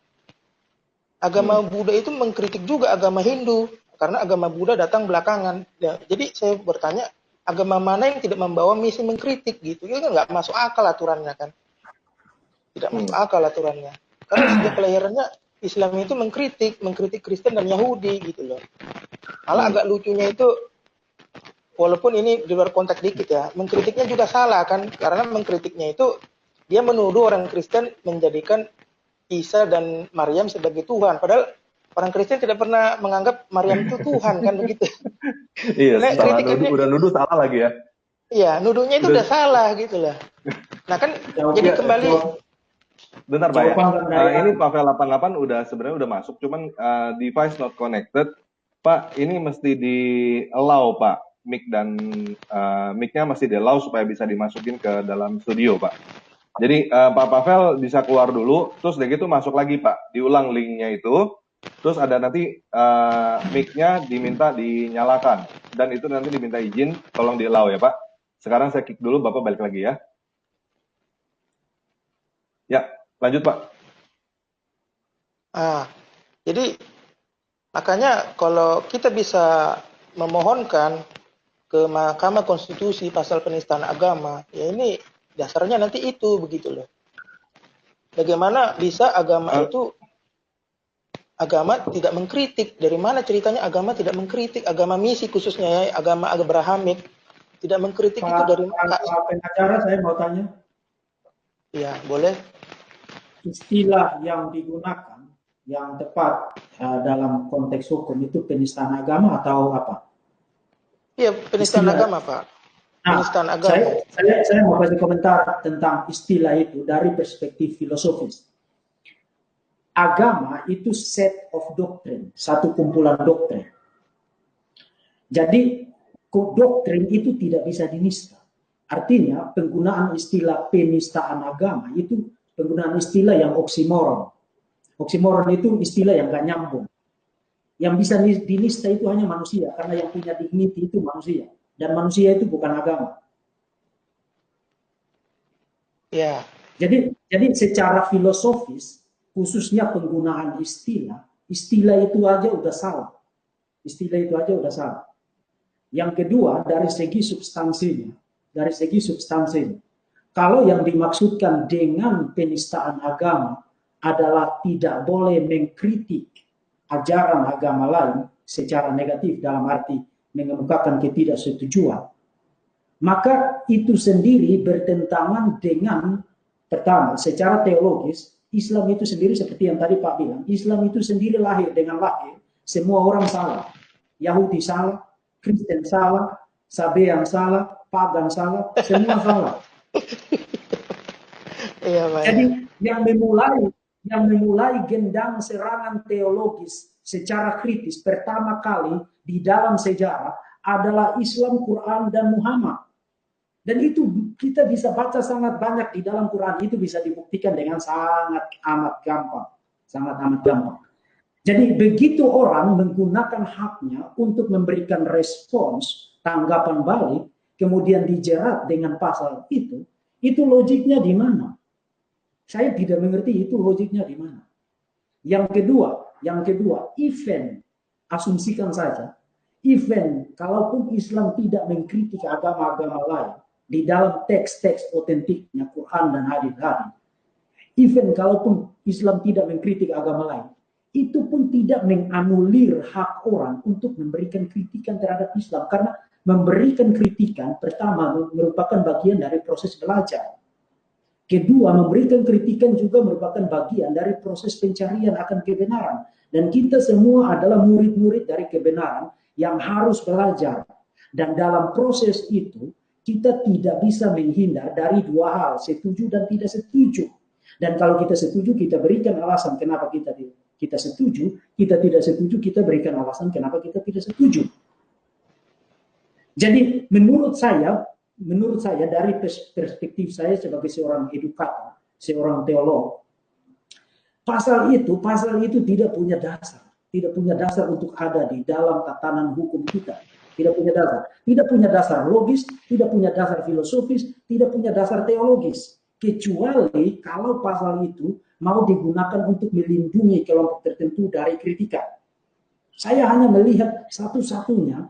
S5: Agama Buddha itu mengkritik juga agama Hindu. Karena agama Buddha datang belakangan. Ya, jadi saya bertanya, agama mana yang tidak membawa misi mengkritik gitu? Itu nggak masuk akal aturannya kan? Tidak masuk akal aturannya. Karena sejak kelahirannya Islam itu mengkritik Kristen dan Yahudi gitu loh. Malah agak lucunya itu, walaupun ini di luar konteks dikit ya, mengkritiknya juga salah kan, karena mengkritiknya itu dia menuduh orang Kristen menjadikan Isa dan Maryam sebagai Tuhan, padahal orang Kristen tidak pernah menganggap Maryam itu Tuhan kan begitu.
S1: Iya,
S5: Nah,
S1: salah
S5: kritikannya,
S1: udah nuduh salah lagi ya.
S5: iya, nuduhnya itu udah salah gitu lah. Nah kan, jadi
S1: Iya,
S5: kembali,
S1: bentar Pak ya.
S4: Jawaban dari
S1: Ini Pavel 88 udah sebenarnya udah masuk, cuman device not connected. Pak, ini mesti di allow Pak, mic dan mic-nya masih di allow supaya bisa dimasukin ke dalam studio Pak. Jadi Pak Pavel bisa keluar dulu, terus dari gitu masuk lagi Pak, diulang linknya itu, terus ada nanti mic-nya diminta dinyalakan, dan itu nanti diminta izin, tolong di allow ya Pak. Sekarang saya kick dulu, Bapak balik lagi ya. Ya, lanjut Pak.
S5: Jadi makanya kalau kita bisa memohonkan ke Mahkamah Konstitusi pasal penistaan agama, ya ini dasarnya nanti itu begitu loh. Bagaimana bisa agama tidak mengkritik? Dari mana ceritanya agama tidak mengkritik? Agama misi khususnya ya, agama Abrahamik tidak mengkritik itu dari mana?
S4: Pak pengacara, saya mau tanya.
S5: Ya, boleh.
S4: Istilah yang digunakan yang tepat dalam konteks hukum itu penistaan agama atau apa?
S5: Iya, penistaan
S4: Istilah.
S5: agama, Pak. Penistaan agama.
S4: Saya mau kasih komentar tentang istilah itu dari perspektif filosofis. Agama itu set of doctrine, satu kumpulan doktrin. Jadi doktrin itu tidak bisa dinista. Artinya penggunaan istilah penistaan agama itu penggunaan istilah yang oksimoron. Oksimoron itu istilah yang gak nyambung. Yang bisa dinista itu hanya manusia, karena yang punya dignity itu manusia. Dan manusia itu bukan agama.
S5: Ya.
S4: Jadi secara filosofis, khususnya penggunaan istilah itu aja udah salah. Istilah itu aja udah salah. Yang kedua, dari segi substansinya. Kalau yang dimaksudkan dengan penistaan agama adalah tidak boleh mengkritik ajaran agama lain secara negatif dalam arti mengemukakan ketidaksetujuan, maka itu sendiri bertentangan dengan, pertama, secara teologis, Islam itu sendiri seperti yang tadi Pak bilang, Islam itu sendiri lahir dengan lahir, semua orang salah. Yahudi salah, Kristen salah, Sabean salah, Pagan salah, semua salah.
S5: Iya, Pak.
S4: Jadi yang memulai gendang serangan teologis secara kritis pertama kali di dalam sejarah adalah Islam, Quran, dan Muhammad. Dan itu kita bisa baca sangat banyak di dalam Quran, itu bisa dibuktikan dengan sangat amat gampang. Jadi begitu orang menggunakan haknya untuk memberikan respons, tanggapan balik, kemudian dijerat dengan pasal itu logiknya di mana? Saya tidak mengerti itu logiknya di mana. Yang kedua, even asumsikan saja, even kalaupun Islam tidak mengkritik agama-agama lain di dalam teks-teks otentiknya Quran dan hadis-hadis, even kalaupun Islam tidak mengkritik agama lain, itu pun tidak menganulir hak orang untuk memberikan kritikan terhadap Islam, karena memberikan kritikan pertama merupakan bagian dari proses belajar. Kedua, memberikan kritikan juga merupakan bagian dari proses pencarian akan kebenaran. Dan kita semua adalah murid-murid dari kebenaran yang harus belajar. Dan dalam proses itu, kita tidak bisa menghindar dari dua hal, setuju dan tidak setuju. Dan kalau kita setuju, kita berikan alasan kenapa kita setuju. Kita tidak setuju, kita berikan alasan kenapa kita tidak setuju. Jadi menurut saya dari perspektif saya sebagai seorang edukator, seorang teolog, pasal itu tidak punya dasar untuk ada di dalam tatanan hukum kita. Tidak punya dasar logis, tidak punya dasar filosofis, tidak punya dasar teologis, kecuali kalau pasal itu mau digunakan untuk melindungi kelompok tertentu dari kritikan. Saya hanya melihat satu-satunya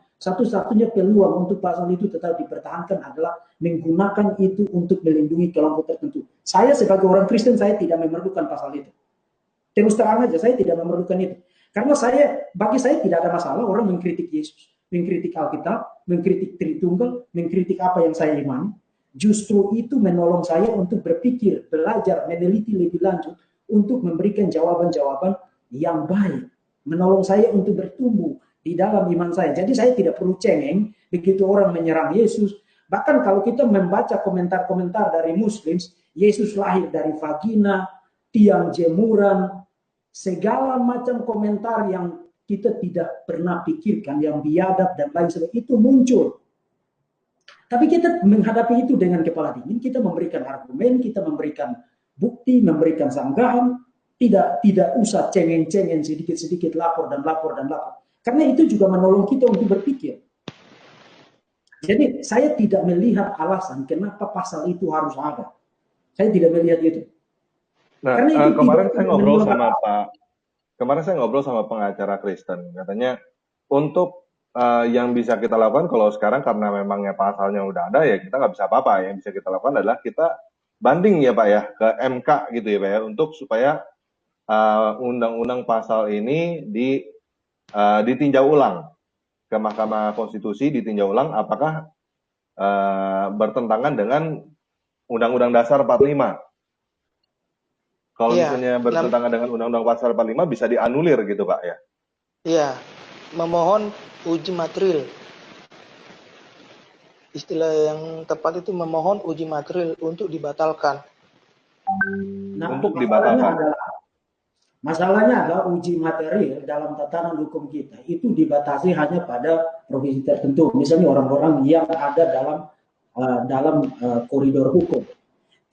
S4: peluang untuk pasal itu tetap dipertahankan adalah menggunakan itu untuk melindungi kelompok tertentu. Saya sebagai orang Kristen, saya tidak memerlukan pasal itu. Terus terang aja, saya tidak memerlukan itu. Karena bagi saya tidak ada masalah orang mengkritik Yesus, mengkritik Alkitab, mengkritik Tritunggal, mengkritik apa yang saya imani. Justru itu menolong saya untuk berpikir, belajar, meneliti lebih lanjut, untuk memberikan jawaban-jawaban yang baik. Menolong saya untuk bertumbuh di dalam iman saya. Jadi saya tidak perlu cengeng begitu orang menyerang Yesus. Bahkan kalau kita membaca komentar-komentar dari Muslim, Yesus lahir dari vagina, tiang jemuran, segala macam komentar yang kita tidak pernah pikirkan, yang biadab dan lain sebagainya, itu muncul. Tapi kita menghadapi itu dengan kepala dingin, kita memberikan argumen, kita memberikan bukti, memberikan sanggahan, tidak usah cengeng-cengeng sedikit-sedikit lapor dan lapor dan lapor. Karena itu juga menolong kita untuk berpikir. Jadi saya tidak melihat alasan kenapa pasal itu harus ada. Saya tidak melihat itu.
S1: Nah,
S4: Karena itu
S1: kemarin saya ngobrol sama pengacara Kristen, katanya untuk yang bisa kita lakukan kalau sekarang karena memangnya pasalnya udah ada ya kita nggak bisa apa-apa. Yang bisa kita lakukan adalah kita banding ya Pak ya ke MK gitu ya Pak ya untuk supaya undang-undang pasal ini ditinjau ulang ke Mahkamah Konstitusi, ditinjau ulang apakah bertentangan dengan Undang-Undang Dasar 45. Kalau misalnya bertentangan dengan Undang-Undang Pasal 45 bisa dianulir gitu Pak ya?
S5: Iya, memohon uji materil. Istilah yang tepat itu memohon uji materil untuk dibatalkan.
S1: Untuk dibatalkan.
S4: Masalahnya adalah uji material dalam tatanan hukum kita itu dibatasi hanya pada provinsi tertentu. Misalnya orang-orang yang ada dalam koridor hukum.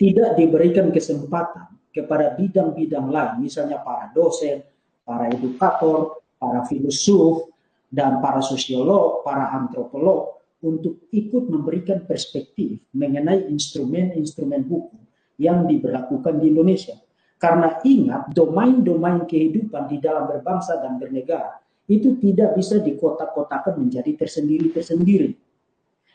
S4: Tidak diberikan kesempatan kepada bidang-bidang lain, misalnya para dosen, para edukator, para filosof, dan para sosiolog, para antropolog, untuk ikut memberikan perspektif mengenai instrumen-instrumen hukum yang diberlakukan di Indonesia. Karena ingat, domain-domain kehidupan di dalam berbangsa dan bernegara itu tidak bisa dikotak-kotakan menjadi tersendiri-tersendiri.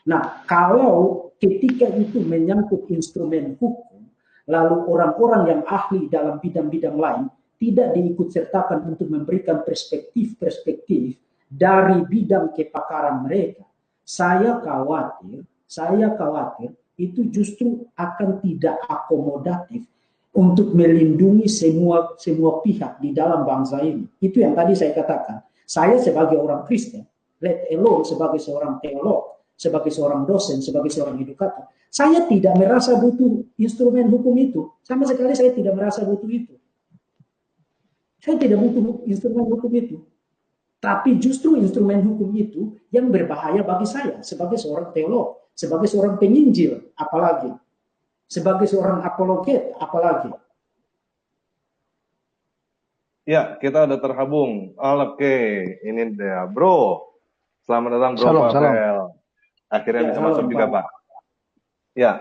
S4: Nah, kalau ketika itu menyangkut instrumen hukum, lalu orang-orang yang ahli dalam bidang-bidang lain tidak diikut sertakan untuk memberikan perspektif-perspektif dari bidang kepakaran mereka, saya khawatir itu justru akan tidak akomodatif untuk melindungi semua pihak di dalam bangsa ini. Itu yang tadi saya katakan. Saya sebagai orang Kristen, let alone sebagai seorang teolog, sebagai seorang dosen, sebagai seorang edukator, saya tidak merasa butuh instrumen hukum itu. Sama sekali saya tidak merasa butuh itu. Saya tidak butuh instrumen hukum itu. Tapi justru instrumen hukum itu yang berbahaya bagi saya sebagai seorang teolog, sebagai seorang penginjil, apalagi sebagai seorang apologet, apalagi.
S1: Ya, kita udah terhubung. Oke, ini dia, Bro. Selamat datang, Bro Pavel. Akhirnya bisa masuk juga, Pak. Ya.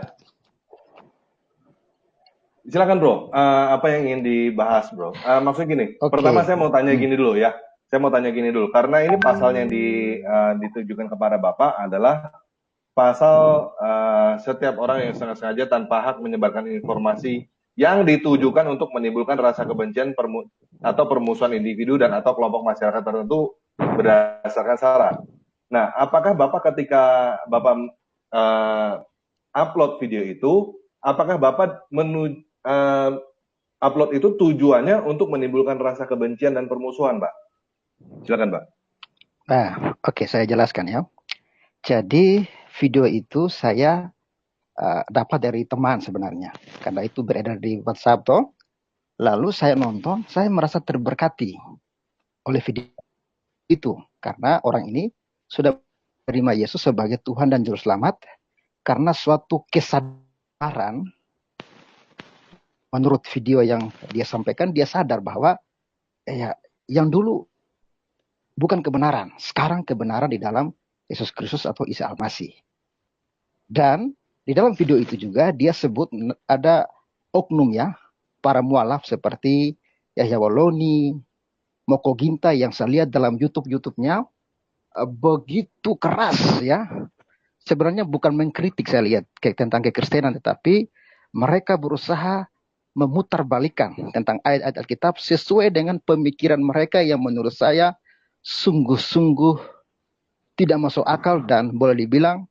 S1: Silakan, Bro. Apa yang ingin dibahas, Bro? Maksudnya gini, pertama saya mau tanya gini dulu ya. Saya mau tanya gini dulu, karena ini pasalnya yang ditujukan kepada Bapak adalah pasal setiap orang yang sengaja tanpa hak menyebarkan informasi yang ditujukan untuk menimbulkan rasa kebencian atau permusuhan individu dan atau kelompok masyarakat tertentu berdasarkan sara. Nah, apakah Bapak ketika Bapak upload video itu, apakah Bapak upload itu tujuannya untuk menimbulkan rasa kebencian dan permusuhan, Pak? Silakan, Pak.
S6: Nah, oke, saya jelaskan ya. Jadi video itu saya dapat dari teman sebenarnya, karena itu beredar di WhatsApp toh. Lalu saya nonton, saya merasa terberkati oleh video itu karena orang ini sudah menerima Yesus sebagai Tuhan dan Juru Selamat karena suatu kesadaran. Menurut video yang dia sampaikan, dia sadar bahwa yang dulu bukan kebenaran, sekarang kebenaran di dalam Yesus Kristus atau Isa Al-Masih. Dan di dalam video itu juga dia sebut ada oknum ya, para mualaf seperti Yahya Waloni, Moko Ginta yang saya lihat dalam YouTube-nya begitu keras ya. Sebenarnya bukan mengkritik saya lihat tentang kekristenan, tetapi mereka berusaha memutarbalikan tentang ayat-ayat Alkitab sesuai dengan pemikiran mereka yang menurut saya sungguh-sungguh tidak masuk akal dan boleh dibilang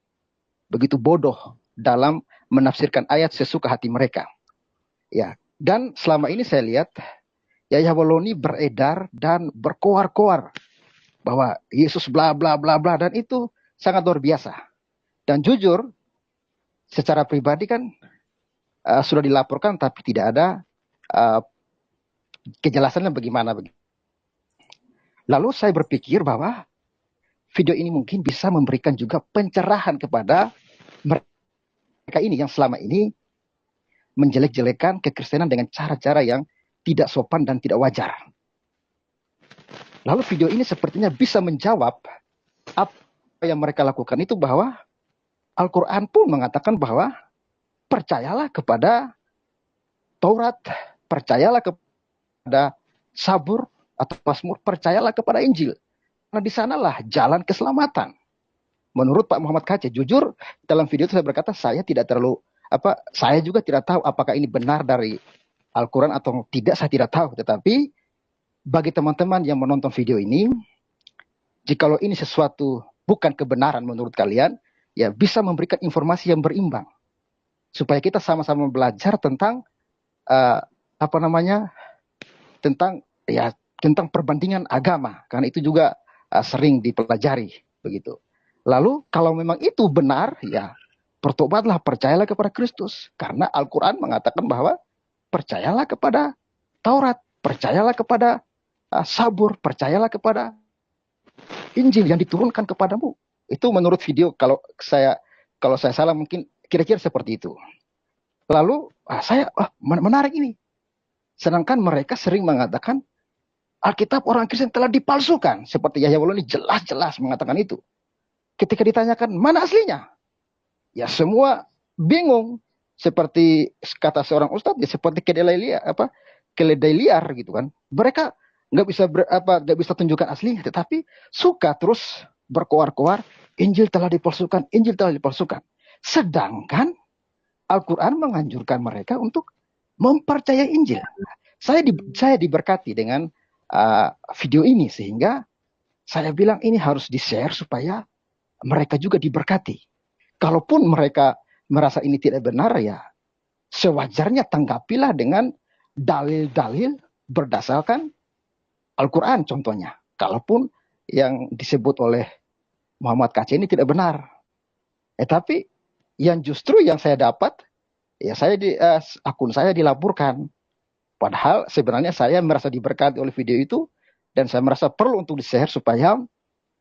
S6: begitu bodoh dalam menafsirkan ayat sesuka hati mereka. Ya, dan selama ini saya lihat Yahya Waloni beredar dan berkoar-koar bahwa Yesus bla bla bla bla, dan itu sangat luar biasa. Dan jujur, secara pribadi kan sudah dilaporkan tapi tidak ada kejelasannya bagaimana. Lalu saya berpikir bahwa video ini mungkin bisa memberikan juga pencerahan kepada mereka ini yang selama ini menjelek-jelekan kekristenan dengan cara-cara yang tidak sopan dan tidak wajar. Lalu video ini sepertinya bisa menjawab apa yang mereka lakukan itu, bahwa Al-Quran pun mengatakan bahwa percayalah kepada Taurat, percayalah kepada Sabur atau Mazmur, percayalah kepada Injil. Karena di sanalah jalan keselamatan. Menurut Pak Muhammad Kaceh, jujur dalam video itu saya berkata saya saya juga tidak tahu apakah ini benar dari Al-Quran atau tidak, saya tidak tahu. Tetapi bagi teman-teman yang menonton video ini, jikalau ini sesuatu bukan kebenaran menurut kalian, ya bisa memberikan informasi yang berimbang supaya kita sama-sama belajar tentang tentang perbandingan agama, karena itu juga sering dipelajari begitu. Lalu kalau memang itu benar, ya bertobatlah, percayalah kepada Kristus, karena Al-Quran mengatakan bahwa percayalah kepada Taurat, percayalah kepada Sabur, percayalah kepada Injil yang diturunkan kepadamu. Itu menurut video, kalau saya salah mungkin kira-kira seperti itu. Lalu menarik ini. Sedangkan mereka sering mengatakan Alkitab orang Kristen telah dipalsukan. Seperti Yahya Waloni jelas-jelas mengatakan itu. Ketika ditanyakan mana aslinya, ya semua bingung. Seperti kata seorang ustadz, ya seperti keledai liar gitu kan. Mereka nggak bisa tunjukkan aslinya, tetapi suka terus berkoar-koar Injil telah dipalsukan, Injil telah dipalsukan. Sedangkan Al-Quran menganjurkan mereka untuk mempercayai Injil. Saya diberkati dengan video ini, sehingga saya bilang ini harus di-share supaya mereka juga diberkati. Kalaupun mereka merasa ini tidak benar, ya sewajarnya tanggapilah dengan dalil-dalil berdasarkan Al-Quran contohnya. Kalaupun yang disebut oleh Muhammad Kaceh ini tidak benar. Tapi yang justru yang saya dapat, ya akun saya dilaporkan. Padahal sebenarnya saya merasa diberkati oleh video itu, dan saya merasa perlu untuk di-share supaya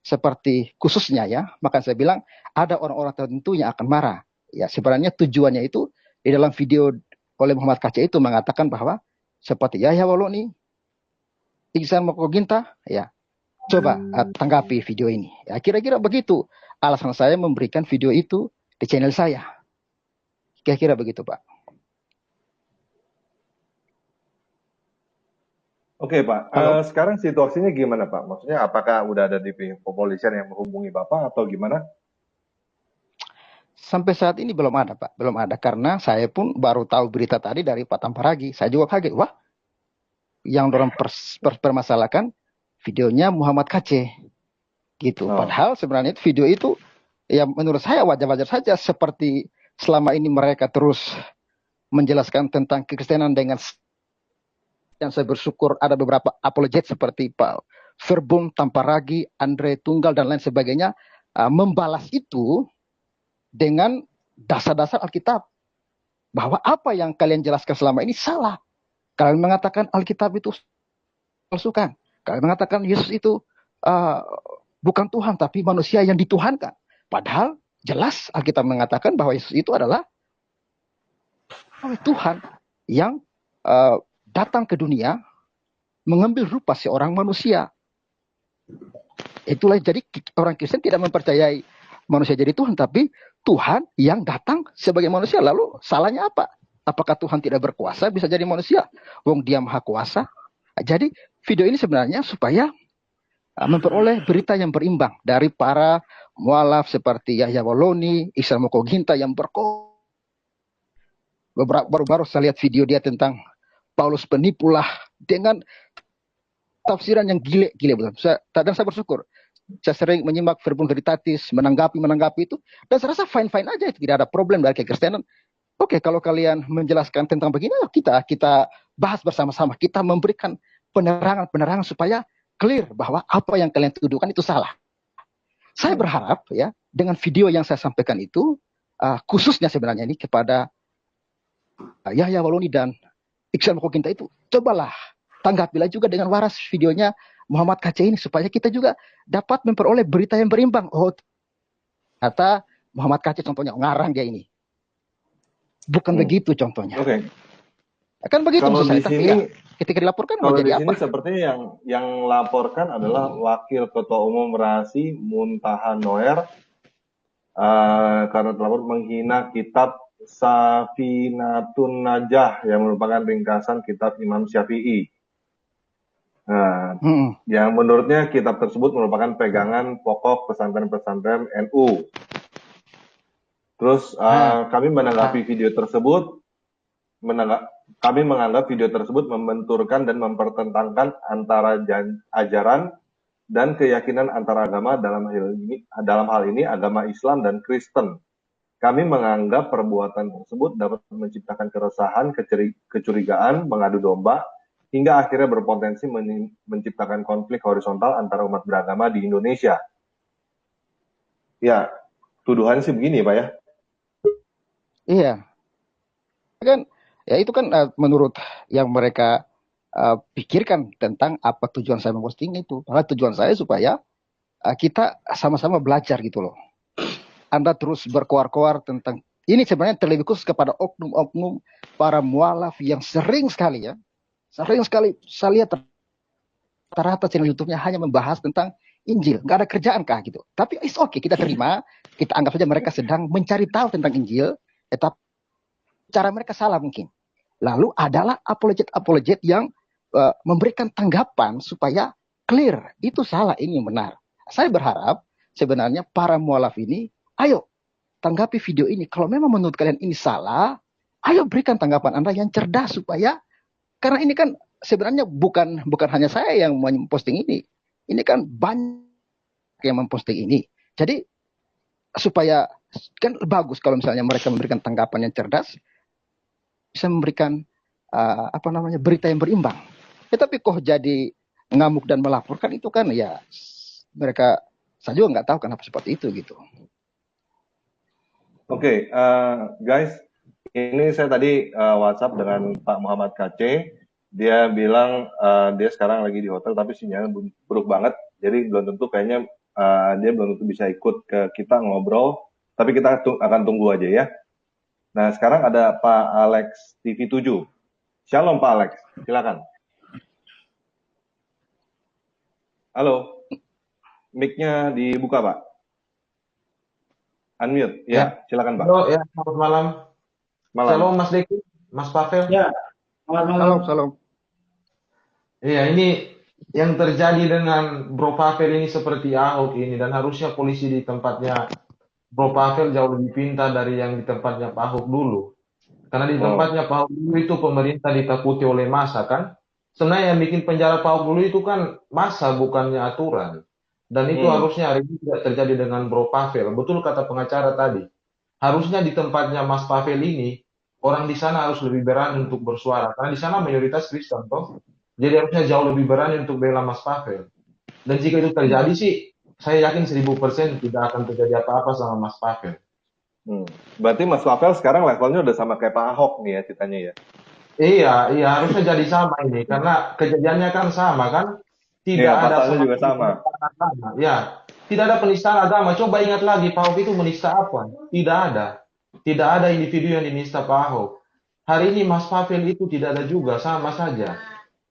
S6: seperti khususnya ya, maka saya bilang ada orang-orang tertentu yang akan marah. Ya sebenarnya tujuannya itu di dalam video oleh Muhammad Kaceh itu mengatakan bahwa seperti Yahya Waloni, Iksan Mokoginta, ya coba tanggapi video ini. Ya kira-kira begitu alasan saya memberikan video itu di channel saya. Kira-kira begitu, Pak.
S1: Oke, Pak. Sekarang situasinya gimana, Pak? Maksudnya apakah udah ada di pihak kepolisian yang menghubungi Bapak atau gimana?
S6: Sampai saat ini belum ada, Pak. Belum ada, karena saya pun baru tahu berita tadi dari Pak Tamparagi. Saya juga kaget. Wah, yang orang permasalahkan videonya Muhammad Kaceh. Gitu. Padahal sebenarnya video itu ya menurut saya wajar-wajar saja, seperti selama ini mereka terus menjelaskan tentang kekristenan dengan yang saya bersyukur ada beberapa apologet seperti Pak Verbum, Tamparagi, Andre Tunggal, dan lain sebagainya membalas itu dengan dasar-dasar Alkitab. Bahwa apa yang kalian jelaskan selama ini salah. Kalian mengatakan Alkitab itu palsukan. Kalian mengatakan Yesus itu bukan Tuhan, tapi manusia yang dituhankan. Padahal jelas Alkitab mengatakan bahwa Yesus itu adalah Tuhan yang datang ke dunia mengambil rupa seorang manusia. Itulah jadi orang Kristen tidak mempercayai manusia jadi Tuhan, tapi Tuhan yang datang sebagai manusia. Lalu salahnya apa? Apakah Tuhan tidak berkuasa bisa jadi manusia? Wong Dia Maha Kuasa. Jadi video ini sebenarnya supaya memperoleh berita yang berimbang dari para mualaf seperti Yahya Waloni, Iksan Mokoginta yang baru-baru saya lihat video dia tentang Paulus penipulah dengan tafsiran yang gile betul. Dan saya bersyukur. Saya sering menyimak Verbum Veritatis, menanggapi itu, dan saya rasa fine aja, tidak ada problem dari kekristenan. Oke, kalau kalian menjelaskan tentang begini, kita bahas bersama-sama, kita memberikan penerangan supaya clear bahwa apa yang kalian tuduhkan itu salah. Saya berharap ya dengan video yang saya sampaikan itu, khususnya sebenarnya ini kepada Yahya Waloni dan Iksan Kokinta itu, cobalah tanggapilah juga dengan waras videonya Muhammad KC ini supaya kita juga dapat memperoleh berita yang berimbang. Oh, kata Muhammad KC contohnya ngarang dia ini. Bukan begitu contohnya.
S1: Oke.
S6: Akan begitu
S1: Kalau
S6: maksud
S1: di
S6: saya, tapi
S1: sini,
S6: ya, ketika dilaporkan mau
S1: kalau di
S6: jadi
S1: sini
S6: apa?
S1: sepertinya yang laporkan adalah Wakil Ketua Umum Rasi Muntaha Noer karena terlapor menghina kitab Safinatun Najah yang merupakan ringkasan kitab Imam Syafi'i. Nah, yang menurutnya kitab tersebut merupakan pegangan pokok pesantren-pesantren NU. Terus kami menanggapi video tersebut, kami menganggap video tersebut membenturkan dan mempertentangkan antara ajaran dan keyakinan antara agama, dalam hal ini agama Islam dan Kristen. Kami menganggap perbuatan tersebut dapat menciptakan keresahan, kecurigaan, mengadu domba, hingga akhirnya berpotensi menciptakan konflik horizontal antara umat beragama di Indonesia. Ya, tuduhannya sih begini, Pak ya.
S6: Iya. Kan ya itu kan menurut yang mereka pikirkan tentang apa tujuan saya memposting itu. Karena tujuan saya supaya kita sama-sama belajar gitu loh. Anda terus berkoar-koar tentang ini sebenarnya terlebih khusus kepada oknum-oknum para mualaf yang sering sekali saya lihat rata-rata channel YouTube-nya hanya membahas tentang Injil, nggak ada kerjaan kah gitu. Tapi it's okay, kita terima, kita anggap saja mereka sedang mencari tahu tentang Injil, tetapi cara mereka salah mungkin. Lalu adalah apologet yang memberikan tanggapan supaya clear, itu salah, ini yang benar. Saya berharap sebenarnya para mualaf ini, ayo tanggapi video ini. Kalau memang menurut kalian ini salah, ayo berikan tanggapan Anda yang cerdas supaya, karena ini kan sebenarnya bukan hanya saya yang memposting ini. Ini kan banyak yang memposting ini. Jadi supaya kan bagus kalau misalnya mereka memberikan tanggapan yang cerdas, bisa memberikan berita yang berimbang. Tapi kok jadi ngamuk dan melaporkan itu kan ya mereka, saya juga nggak tahu kenapa seperti itu gitu.
S1: Oke, guys, ini saya tadi WhatsApp dengan Pak Muhammad KC. Dia bilang dia sekarang lagi di hotel tapi sinyalnya buruk banget. Jadi belum tentu kayaknya dia belum tentu bisa ikut ke kita ngobrol. Tapi kita akan tunggu aja ya. Nah, sekarang ada Pak Alex TV7. Shalom Pak Alex, silakan. Halo, mic-nya dibuka Pak. Unmute, ya, silakan Pak.
S7: Halo, ya, selamat malam. Shalom Mas Deki, Mas Pavel.
S4: Ya, selamat malam.
S6: Salam.
S7: Iya, ini yang terjadi dengan Bro Pavel ini seperti Ahok ini, dan harusnya polisi di tempatnya Bro Pavel jauh lebih pintar dari yang di tempatnya Pak Ahok dulu. Karena di tempatnya Pak Ahok dulu itu pemerintah ditakuti oleh massa kan. Sebenarnya yang bikin penjara Pak Ahok dulu itu kan massa, bukannya aturan. Dan itu harusnya hari ini tidak terjadi dengan Bro Pavel. Betul kata pengacara tadi. Harusnya di tempatnya Mas Pavel ini, orang di sana harus lebih berani untuk bersuara. Karena di sana mayoritas Kristen toh. Jadi harusnya jauh lebih berani untuk bela Mas Pavel. Dan jika itu terjadi sih, saya yakin 1000% tidak akan terjadi apa-apa sama Mas Pavel.
S1: Berarti Mas Pavel sekarang levelnya udah sama kayak Pak Ahok nih ya ceritanya ya?
S7: Iya, harusnya jadi sama ini. Karena kejadiannya kan sama kan? Tidak ada
S1: juga sama.
S7: Agama. Ya, tidak ada penistaan agama. Coba ingat lagi, Pak Ahok itu menista apa? Tidak ada. Tidak ada individu yang dinista Pak Ahok. Hari ini Mas Pavel itu tidak ada juga, sama saja.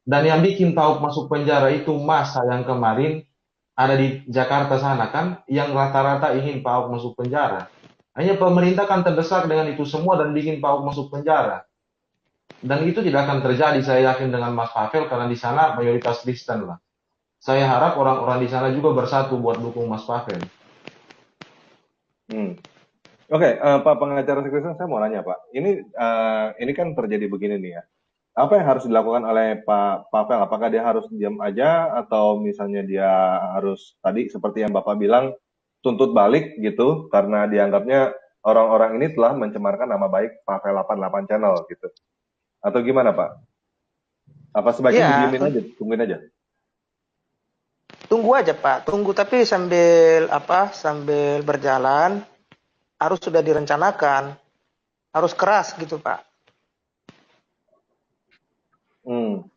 S7: Dan yang bikin Pak Ahok masuk penjara itu massa yang kemarin ada di Jakarta sana kan, yang rata-rata ingin Pak Ahok masuk penjara. Hanya pemerintah kan terdesak dengan itu semua dan bikin Pak Ahok masuk penjara. Dan itu tidak akan terjadi, saya yakin, dengan Mas Pavel, karena di sana mayoritas Kristen lah. Saya harap orang-orang di sana juga bersatu buat dukung Mas Pavel.
S1: Oke, Pak pengacara Kristen, saya mau nanya Pak. Ini kan terjadi begini nih ya. apa yang harus dilakukan oleh Pak Pavel? Apakah dia harus diam aja atau misalnya dia harus tadi seperti yang Bapak bilang tuntut balik gitu karena dianggapnya orang-orang ini telah mencemarkan nama baik Pavel 88 Channel gitu. Atau gimana Pak? Apa sebaiknya
S5: Ya,
S1: didiemin aja, tungguin aja?
S5: tunggu aja Pak, tunggu tapi sambil sambil berjalan harus sudah direncanakan, harus keras gitu Pak.
S1: Hmm.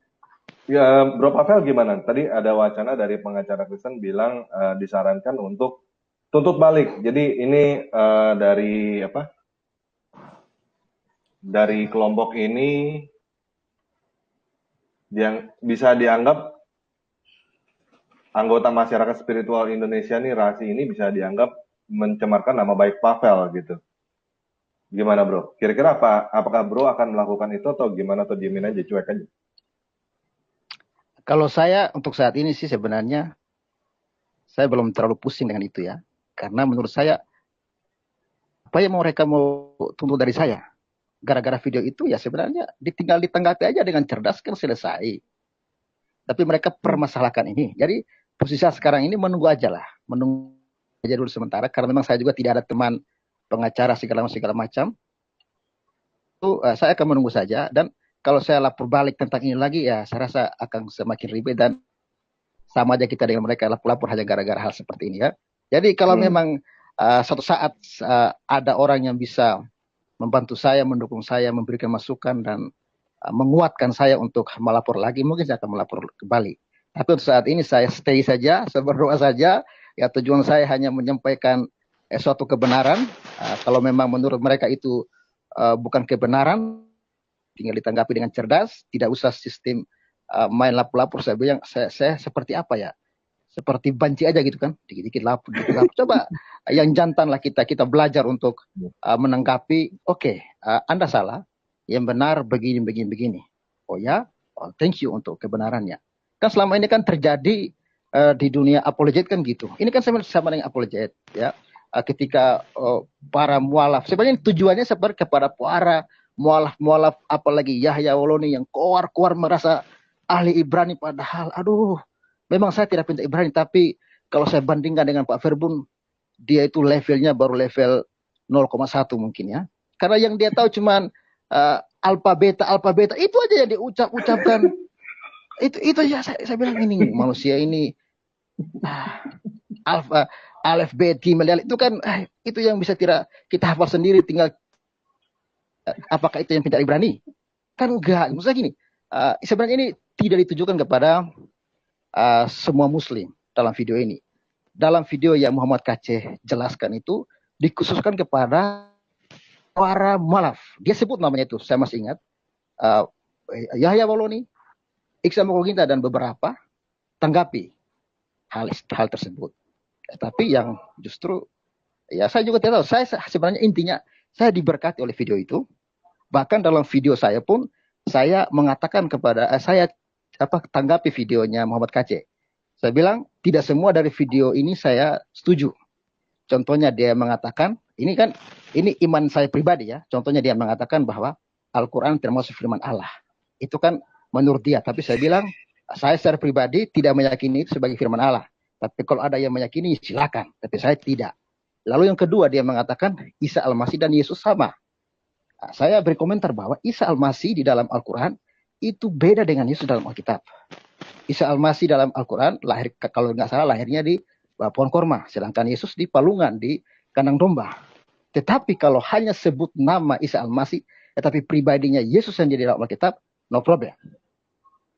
S1: Ya, Bro Pavel gimana? Tadi ada wacana dari pengacara Kristen bilang disarankan untuk tuntut balik. Jadi ini dari apa? Dari kelompok ini yang bisa dianggap anggota masyarakat spiritual Indonesia nih, Rasi ini bisa dianggap mencemarkan nama baik Pavel gitu. Gimana Bro? Kira-kira apakah Bro akan melakukan itu atau gimana, atau diemin aja, cuek aja?
S6: Kalau saya untuk saat ini sih sebenarnya saya belum terlalu pusing dengan itu ya. Karena menurut saya apa yang mereka mau tuntut dari saya? Gara-gara video itu ya sebenarnya tinggal ditanggapi aja dengan cerdas kan selesai. Tapi mereka permasalahkan ini. Jadi posisi saya sekarang ini menunggu aja lah. Menunggu aja dulu sementara. Karena memang saya juga tidak ada teman pengacara segala macam. Itu saya akan menunggu saja. Dan kalau saya lapor balik tentang ini lagi ya saya rasa akan semakin ribet. Dan sama aja kita dengan mereka lapor hanya gara-gara hal seperti ini ya. Jadi kalau memang suatu saat ada orang yang bisa membantu saya, mendukung saya, memberikan masukan dan menguatkan saya untuk melapor lagi, mungkin saya akan melapor kembali. Tapi untuk saat ini saya stay saja, saya berdoa saja. Ya tujuan saya hanya menyampaikan suatu kebenaran. Kalau memang menurut mereka itu bukan kebenaran, tinggal ditanggapi dengan cerdas, tidak usah sistem main lapor-lapor. Saya bilang saya seperti apa ya? Seperti banci aja gitu kan, dikit-dikit lapor, dikit lapor. Coba yang jantan lah kita belajar untuk menanggapi. Oke, Anda salah, yang benar begini. Oh ya, thank you untuk kebenarannya. Kan selama ini kan terjadi di dunia apologet kan gitu. Ini kan sama dengan apologet ya. Ketika para mualaf, sebenarnya tujuannya sebenarnya kepada para mualaf apalagi Yahya Waloni yang keluar merasa ahli Ibrani padahal aduh memang saya tidak pintar Ibrani, tapi kalau saya bandingkan dengan Pak Verbun, dia itu levelnya baru level 0,1 mungkin ya. Karena yang dia tahu cuman alfa beta itu aja yang diucapkan. Itu ya saya bilang ini manusia ini alfa alef bet gimel itu kan itu yang bisa kita hafal sendiri, tinggal apakah itu yang pintar Ibrani? Kan enggak. Maksudnya gini, sebenarnya ini tidak ditujukan kepada semua muslim dalam video ini. Dalam video yang Muhammad KC jelaskan itu dikhususkan kepada para mualaf. Dia sebut namanya itu, saya masih ingat. Yahya Waloni, Iksan Mokoginta dan beberapa tanggapi hal tersebut. Tapi yang justru ya saya juga tidak tahu. Saya sebenarnya intinya saya diberkati oleh video itu. Bahkan dalam video saya pun saya mengatakan kepada saya tanggapi videonya Muhammad KC. Saya bilang tidak semua dari video ini saya setuju. Contohnya dia mengatakan, ini iman saya pribadi ya. Contohnya dia mengatakan bahwa Al-Quran termasuk firman Allah. Itu kan menurut dia. Tapi saya bilang, saya secara pribadi tidak meyakini itu sebagai firman Allah. Tapi kalau ada yang meyakini silakan. Tapi saya tidak. Lalu yang kedua dia mengatakan Isa Al-Masih dan Yesus sama. Saya beri komentar bahwa Isa Al-Masih di dalam Al-Quran itu beda dengan Yesus dalam Alkitab. Isa Al-Masih dalam Al-Quran lahir, kalau nggak salah lahirnya di pohon korma, sedangkan Yesus di palungan, di kandang domba. Tetapi kalau hanya sebut nama Isa Al-Masih, tetapi pribadinya Yesus yang jadi dalam Alkitab, no problem.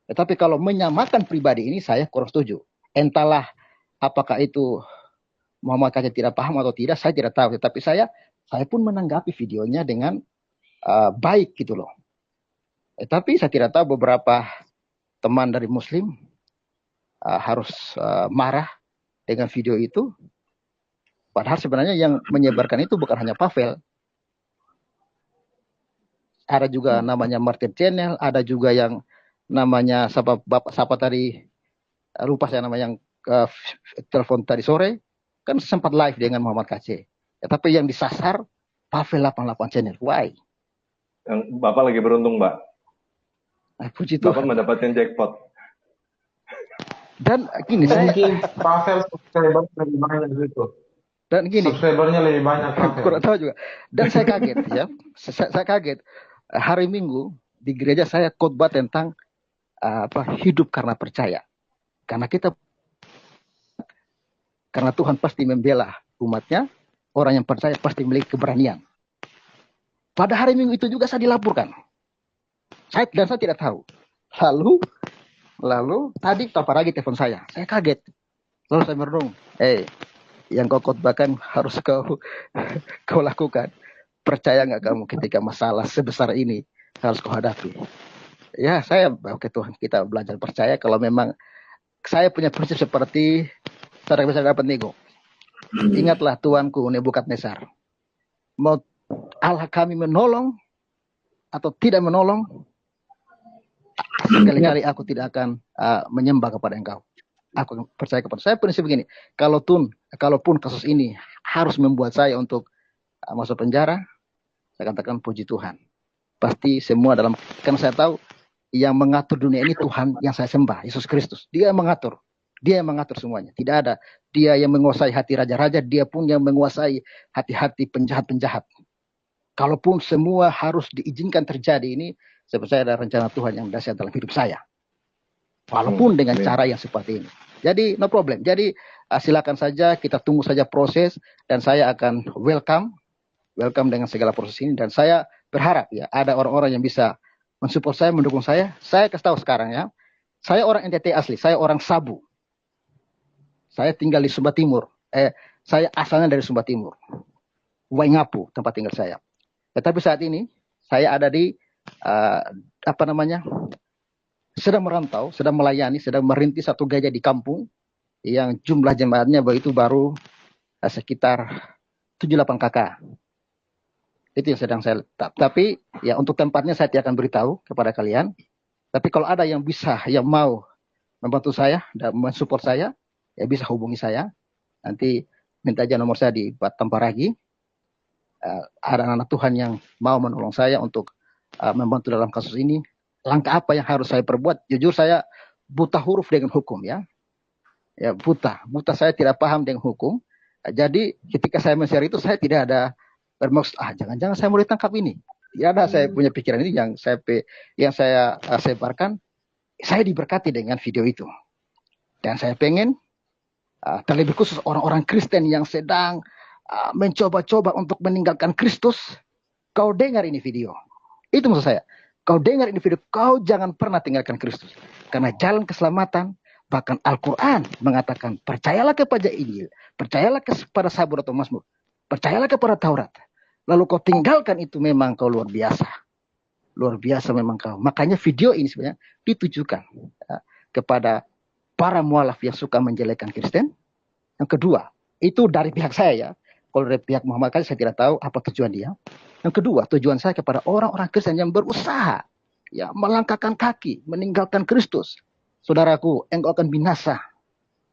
S6: Tetapi kalau menyamakan pribadi ini saya kurang setuju. Entahlah apakah itu Muhammad KC tidak paham atau tidak, saya tidak tahu. Tetapi saya pun menanggapi videonya dengan baik gitu loh. Tapi saya tidak tahu beberapa teman dari Muslim harus marah dengan video itu. Padahal sebenarnya yang menyebarkan itu bukan hanya Pavel. Ada juga namanya Martin Channel, ada juga yang namanya siapa tadi, lupa saya nama yang telepon tadi sore, kan sempat live dengan Muhammad KC. Tapi yang disasar Pavel 88 Channel. Why?
S1: Bapak lagi beruntung, Mbak.
S6: Puji
S1: Bapak
S6: Tuhan.
S1: mendapatkan jackpot.
S6: Dan gini, saya
S7: Mungkin Pavel subscribernya lebih banyak gitu.
S6: dan gini,
S7: Subscribernya lebih banyak Pavel.
S6: kurang tahu juga. Dan saya kaget ya, saya kaget hari Minggu di gereja saya khotbah tentang hidup karena percaya. Karena Tuhan pasti membela umatnya, orang yang percaya pasti memiliki keberanian. Pada hari Minggu itu juga saya dilaporkan. Saya tidak tahu. Lalu tadi tanpa lagi telepon saya kaget. Lalu saya merenung, yang kau khotbahkan harus kau lakukan. Percaya nggak kamu ketika masalah sebesar ini harus kau hadapi? Ya, oke Tuhan, kita belajar percaya. Kalau memang saya punya prinsip seperti saudara bisa dapat nego. Ingatlah Tuanku Nebukadnezar, mau Allah kami menolong atau tidak menolong, sekali-kali aku tidak akan menyembah kepada engkau. Aku percaya kepada saya. Prinsip begini, kalaupun kasus ini harus membuat saya untuk masuk penjara, saya katakan puji Tuhan. Pasti semua karena saya tahu yang mengatur dunia ini Tuhan yang saya sembah, Yesus Kristus. Dia yang mengatur semuanya. Tidak ada dia yang menguasai hati raja-raja, dia pun yang menguasai hati-hati penjahat-penjahat. Kalaupun semua harus diizinkan terjadi ini, saya percaya ada rencana Tuhan yang dahsyat dalam hidup saya. Walaupun dengan cara yang seperti ini. Jadi no problem. Jadi silakan saja, kita tunggu saja proses, dan saya akan welcome dengan segala proses ini. Dan saya berharap ya ada orang-orang yang bisa mensupport saya, mendukung saya. Saya kasih tahu sekarang ya, saya orang NTT asli, saya orang Sabu. Saya tinggal di Sumba Timur. Saya asalnya dari Sumba Timur, Waingapu tempat tinggal saya. Tetapi saat ini saya ada di sedang merantau, sedang melayani, sedang merintis satu gereja di kampung yang jumlah jemaatnya begitu baru sekitar 7-8 kakak. Itu yang sedang saya letak. Tapi ya untuk tempatnya saya tidak akan beritahu kepada kalian. Tapi kalau ada yang mau membantu saya dan mensupport saya, ya bisa hubungi saya. Nanti minta aja nomor saya di Batam Paragi. Ada anak Tuhan yang mau menolong saya untuk membantu dalam kasus ini. Langkah apa yang harus saya perbuat? Jujur saya buta huruf dengan hukum ya. Ya buta saya tidak paham dengan hukum. Jadi ketika saya men-share itu saya tidak ada bermaksud jangan-jangan saya mau ditangkap ini. Tidak ada saya punya pikiran ini yang saya sebarkan. Saya diberkati dengan video itu. Dan saya pengen terlebih khusus orang-orang Kristen yang sedang mencoba-coba untuk meninggalkan Kristus, kau dengar ini video. Itu maksud saya. Kau dengar ini video, kau jangan pernah tinggalkan Kristus. Karena jalan keselamatan, bahkan Al-Quran mengatakan, percayalah kepada Injil, percayalah kepada Sabur atau Mazmur, percayalah kepada Taurat. Lalu kau tinggalkan itu, memang kau luar biasa. Luar biasa memang kau. Makanya video ini sebenarnya ditujukan kepada para mualaf yang suka menjelekkan Kristen. Yang kedua, itu dari pihak saya ya. Kalau dari pihak Muhammad Khalid saya tidak tahu apa tujuan dia. Yang kedua, tujuan saya kepada orang-orang Kristen yang berusaha ya melangkahkan kaki, meninggalkan Kristus. Saudaraku, engkau akan binasa.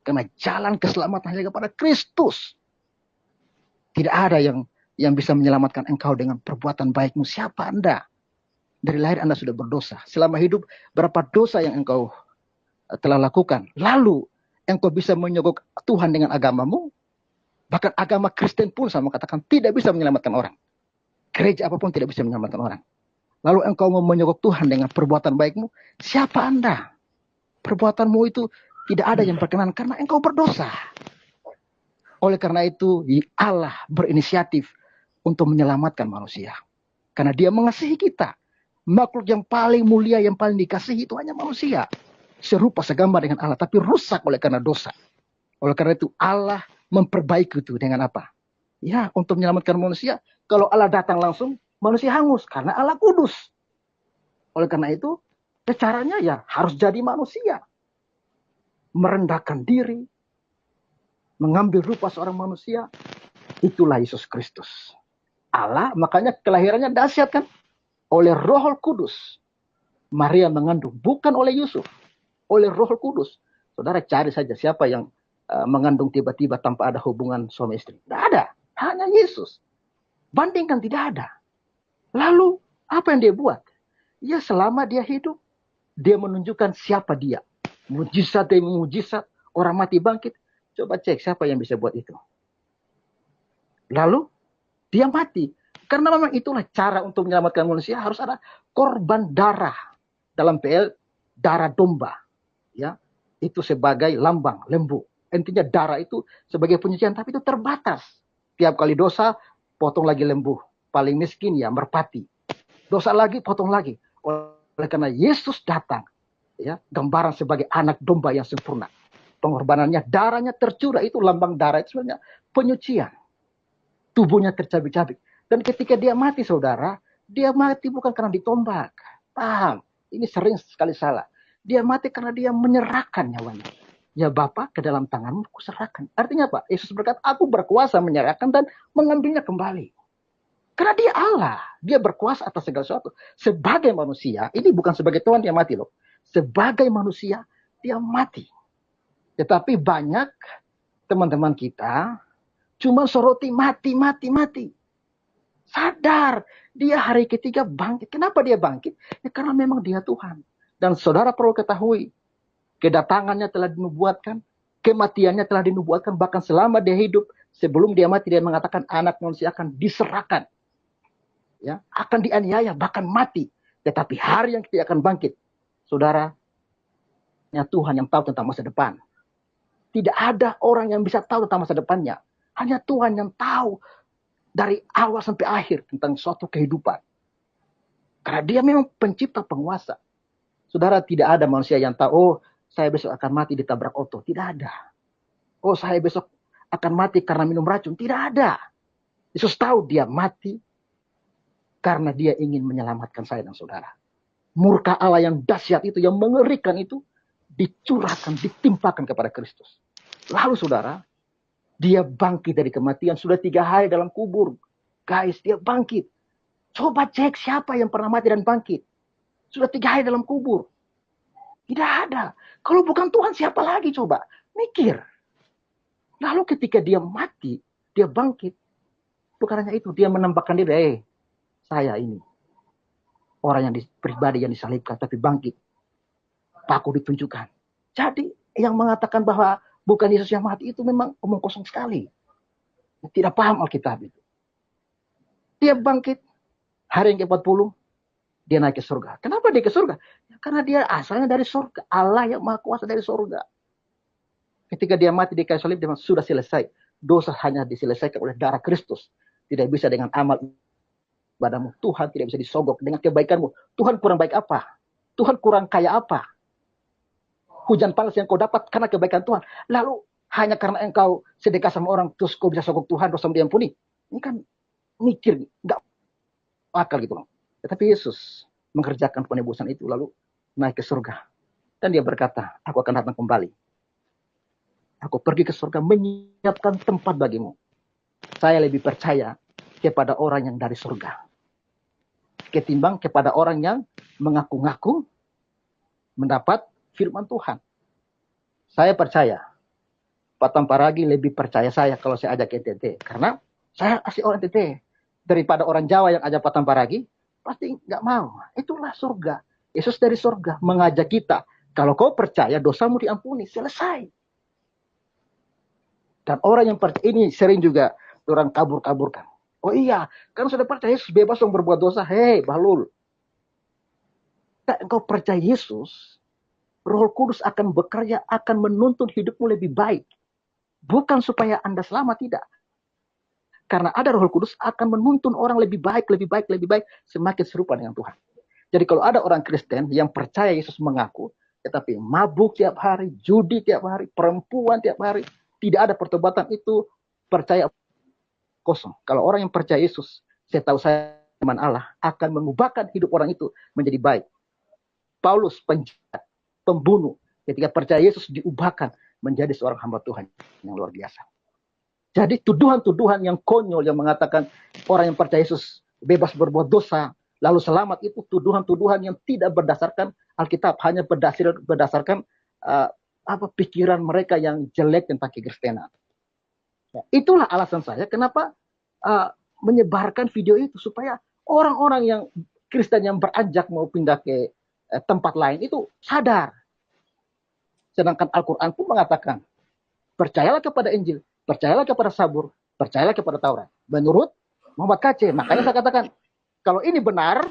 S6: Karena jalan keselamatan hanya kepada Kristus. Tidak ada yang bisa menyelamatkan engkau dengan perbuatan baikmu. Siapa Anda? Dari lahir Anda sudah berdosa. Selama hidup, berapa dosa yang engkau telah lakukan. Lalu, engkau bisa menyogok Tuhan dengan agamamu. Bahkan agama Kristen pun sama katakan tidak bisa menyelamatkan orang. Gereja apapun tidak bisa menyelamatkan orang. Lalu engkau mau menyogok Tuhan dengan perbuatan baikmu. Siapa Anda? Perbuatanmu itu tidak ada yang berkenan karena engkau berdosa. Oleh karena itu Allah berinisiatif untuk menyelamatkan manusia. Karena dia mengasihi kita. Makhluk yang paling mulia, yang paling dikasihi itu hanya manusia. Serupa segambar dengan Allah, tapi rusak oleh karena dosa. Oleh karena itu Allah memperbaiki itu dengan apa? Ya, untuk menyelamatkan manusia. Kalau Allah datang langsung, manusia hangus. Karena Allah kudus. Oleh karena itu, caranya ya harus jadi manusia. Merendahkan diri. Mengambil rupa seorang manusia. Itulah Yesus Kristus. Allah, makanya kelahirannya dahsyat kan? Oleh Roh Kudus. Maria mengandung. Bukan oleh Yusuf. Oleh Roh Kudus. Saudara cari saja siapa yang mengandung tiba-tiba tanpa ada hubungan suami istri. Tidak ada. Hanya Yesus. Bandingkan tidak ada. Lalu apa yang dia buat? Ya selama dia hidup, Dia menunjukkan siapa dia. Mujizat demi mujizat, orang mati bangkit. Coba cek siapa yang bisa buat itu. Lalu dia mati. Karena memang itulah cara untuk menyelamatkan manusia, harus ada korban darah. Dalam PL, darah domba. Ya, itu sebagai lambang lembu. Intinya darah itu sebagai penyucian, tapi itu terbatas. Tiap kali dosa, potong lagi lembu. Paling miskin ya merpati. Dosa lagi, potong lagi. Oleh karena Yesus datang, ya, gambaran sebagai anak domba yang sempurna. Pengorbanannya, darahnya tercurah, itu lambang darah itu sebenarnya penyucian. Tubuhnya tercabik-cabik. Dan ketika dia mati, saudara, dia mati bukan karena ditombak. Paham? Ini sering sekali salah. Dia mati karena dia menyerahkan nyawanya. Ya Bapa, ke dalam tanganmu kuserahkan. Artinya apa? Yesus berkata, aku berkuasa menyerahkan dan mengambilnya kembali. Karena dia Allah. Dia berkuasa atas segala sesuatu. Sebagai manusia, ini bukan sebagai Tuhan dia mati loh. Sebagai manusia, dia mati. Tetapi banyak teman-teman kita cuma soroti mati. Sadar, dia hari ketiga bangkit. Kenapa dia bangkit? Ya karena memang dia Tuhan. Dan saudara perlu ketahui, kedatangannya telah dinubuatkan, kematiannya telah dinubuatkan, bahkan selama dia hidup, sebelum dia mati, dia mengatakan anak manusia akan diserahkan. Ya, akan dianiaya, bahkan mati. Tetapi hari yang dia akan bangkit, saudara, hanya Tuhan yang tahu tentang masa depan. Tidak ada orang yang bisa tahu tentang masa depannya. Hanya Tuhan yang tahu dari awal sampai akhir tentang suatu kehidupan. Karena dia memang pencipta penguasa. Saudara, tidak ada manusia yang tahu, oh saya besok akan mati ditabrak oto. Tidak ada. Oh saya besok akan mati karena minum racun. Tidak ada. Yesus tahu dia mati karena dia ingin menyelamatkan saya dan saudara. Murka Allah yang dahsyat itu, yang mengerikan itu, dicurahkan, ditimpakan kepada Kristus. Lalu saudara, dia bangkit dari kematian, sudah 3 hari dalam kubur. Guys, dia bangkit. Coba cek siapa yang pernah mati dan bangkit. Sudah 3 hari dalam kubur. Tidak ada. Kalau bukan Tuhan, siapa lagi coba? Mikir. Lalu ketika dia mati, dia bangkit. Bukan hanya itu, dia menambahkan diri, saya ini. Orang yang pribadi yang disalibkan, tapi bangkit. Paku ditunjukkan. Jadi, yang mengatakan bahwa bukan Yesus yang mati itu memang omong kosong sekali. Tidak paham Alkitab itu. Dia bangkit. Hari yang ke-40. Dia naik ke surga. Kenapa dia ke surga? Ya, karena dia asalnya dari surga. Allah yang maha kuasa dari surga. Ketika dia mati di kayu salib, dia sudah selesai. Dosa hanya diselesaikan oleh darah Kristus. Tidak bisa dengan amal ibadahmu. Tuhan tidak bisa disogok dengan kebaikanmu. Tuhan kurang baik apa? Tuhan kurang kaya apa? Hujan panas yang kau dapat karena kebaikan Tuhan. Lalu hanya karena engkau sedekah sama orang, terus kau bisa sogok Tuhan, dosa diampuni. Ini kan mikir, nggak akal gitu loh. Tetapi Yesus mengerjakan penebusan itu, lalu naik ke surga. Dan dia berkata, aku akan datang kembali. Aku pergi ke surga menyiapkan tempat bagimu. Saya lebih percaya kepada orang yang dari surga. Ketimbang kepada orang yang mengaku-ngaku mendapat firman Tuhan. Saya percaya. Pak Tamparagi lebih percaya saya kalau saya ajak NTT. Karena saya asli orang NTT. Daripada orang Jawa yang ajak Pak Tamparagi, pasti nggak mau. Itulah surga. Yesus dari surga mengajak kita. Kalau kau percaya, dosamu diampuni. Selesai. Dan orang yang percaya, ini sering juga orang kabur-kaburkan. Oh iya, kan sudah percaya Yesus bebas dong berbuat dosa. Hei, Bahlul. Engkau percaya Yesus, Roh Kudus akan bekerja, akan menuntun hidupmu lebih baik. Bukan supaya Anda selamat, tidak. Karena ada Roh Kudus akan menuntun orang lebih baik, semakin serupa dengan Tuhan. Jadi kalau ada orang Kristen yang percaya Yesus mengaku, tetapi mabuk tiap hari, judi tiap hari, perempuan tiap hari, tidak ada pertobatan, itu percaya kosong. Kalau orang yang percaya Yesus, saya tahu saya teman Allah, akan mengubahkan hidup orang itu menjadi baik. Paulus penjahat, pembunuh, ketika percaya Yesus diubahkan menjadi seorang hamba Tuhan yang luar biasa. Jadi tuduhan-tuduhan yang konyol yang mengatakan orang yang percaya Yesus bebas berbuat dosa, lalu selamat, itu tuduhan-tuduhan yang tidak berdasarkan Alkitab, hanya berdasarkan pikiran mereka yang jelek tentang kekristenan. Ya, itulah alasan saya kenapa menyebarkan video itu, supaya orang-orang yang Kristen yang beranjak mau pindah ke tempat lain itu sadar. Sedangkan Al-Quran pun mengatakan, percayalah kepada Injil, percayalah kepada Sabur, percayalah kepada Taurat. Menurut Muhammad KC. Makanya saya katakan, kalau ini benar,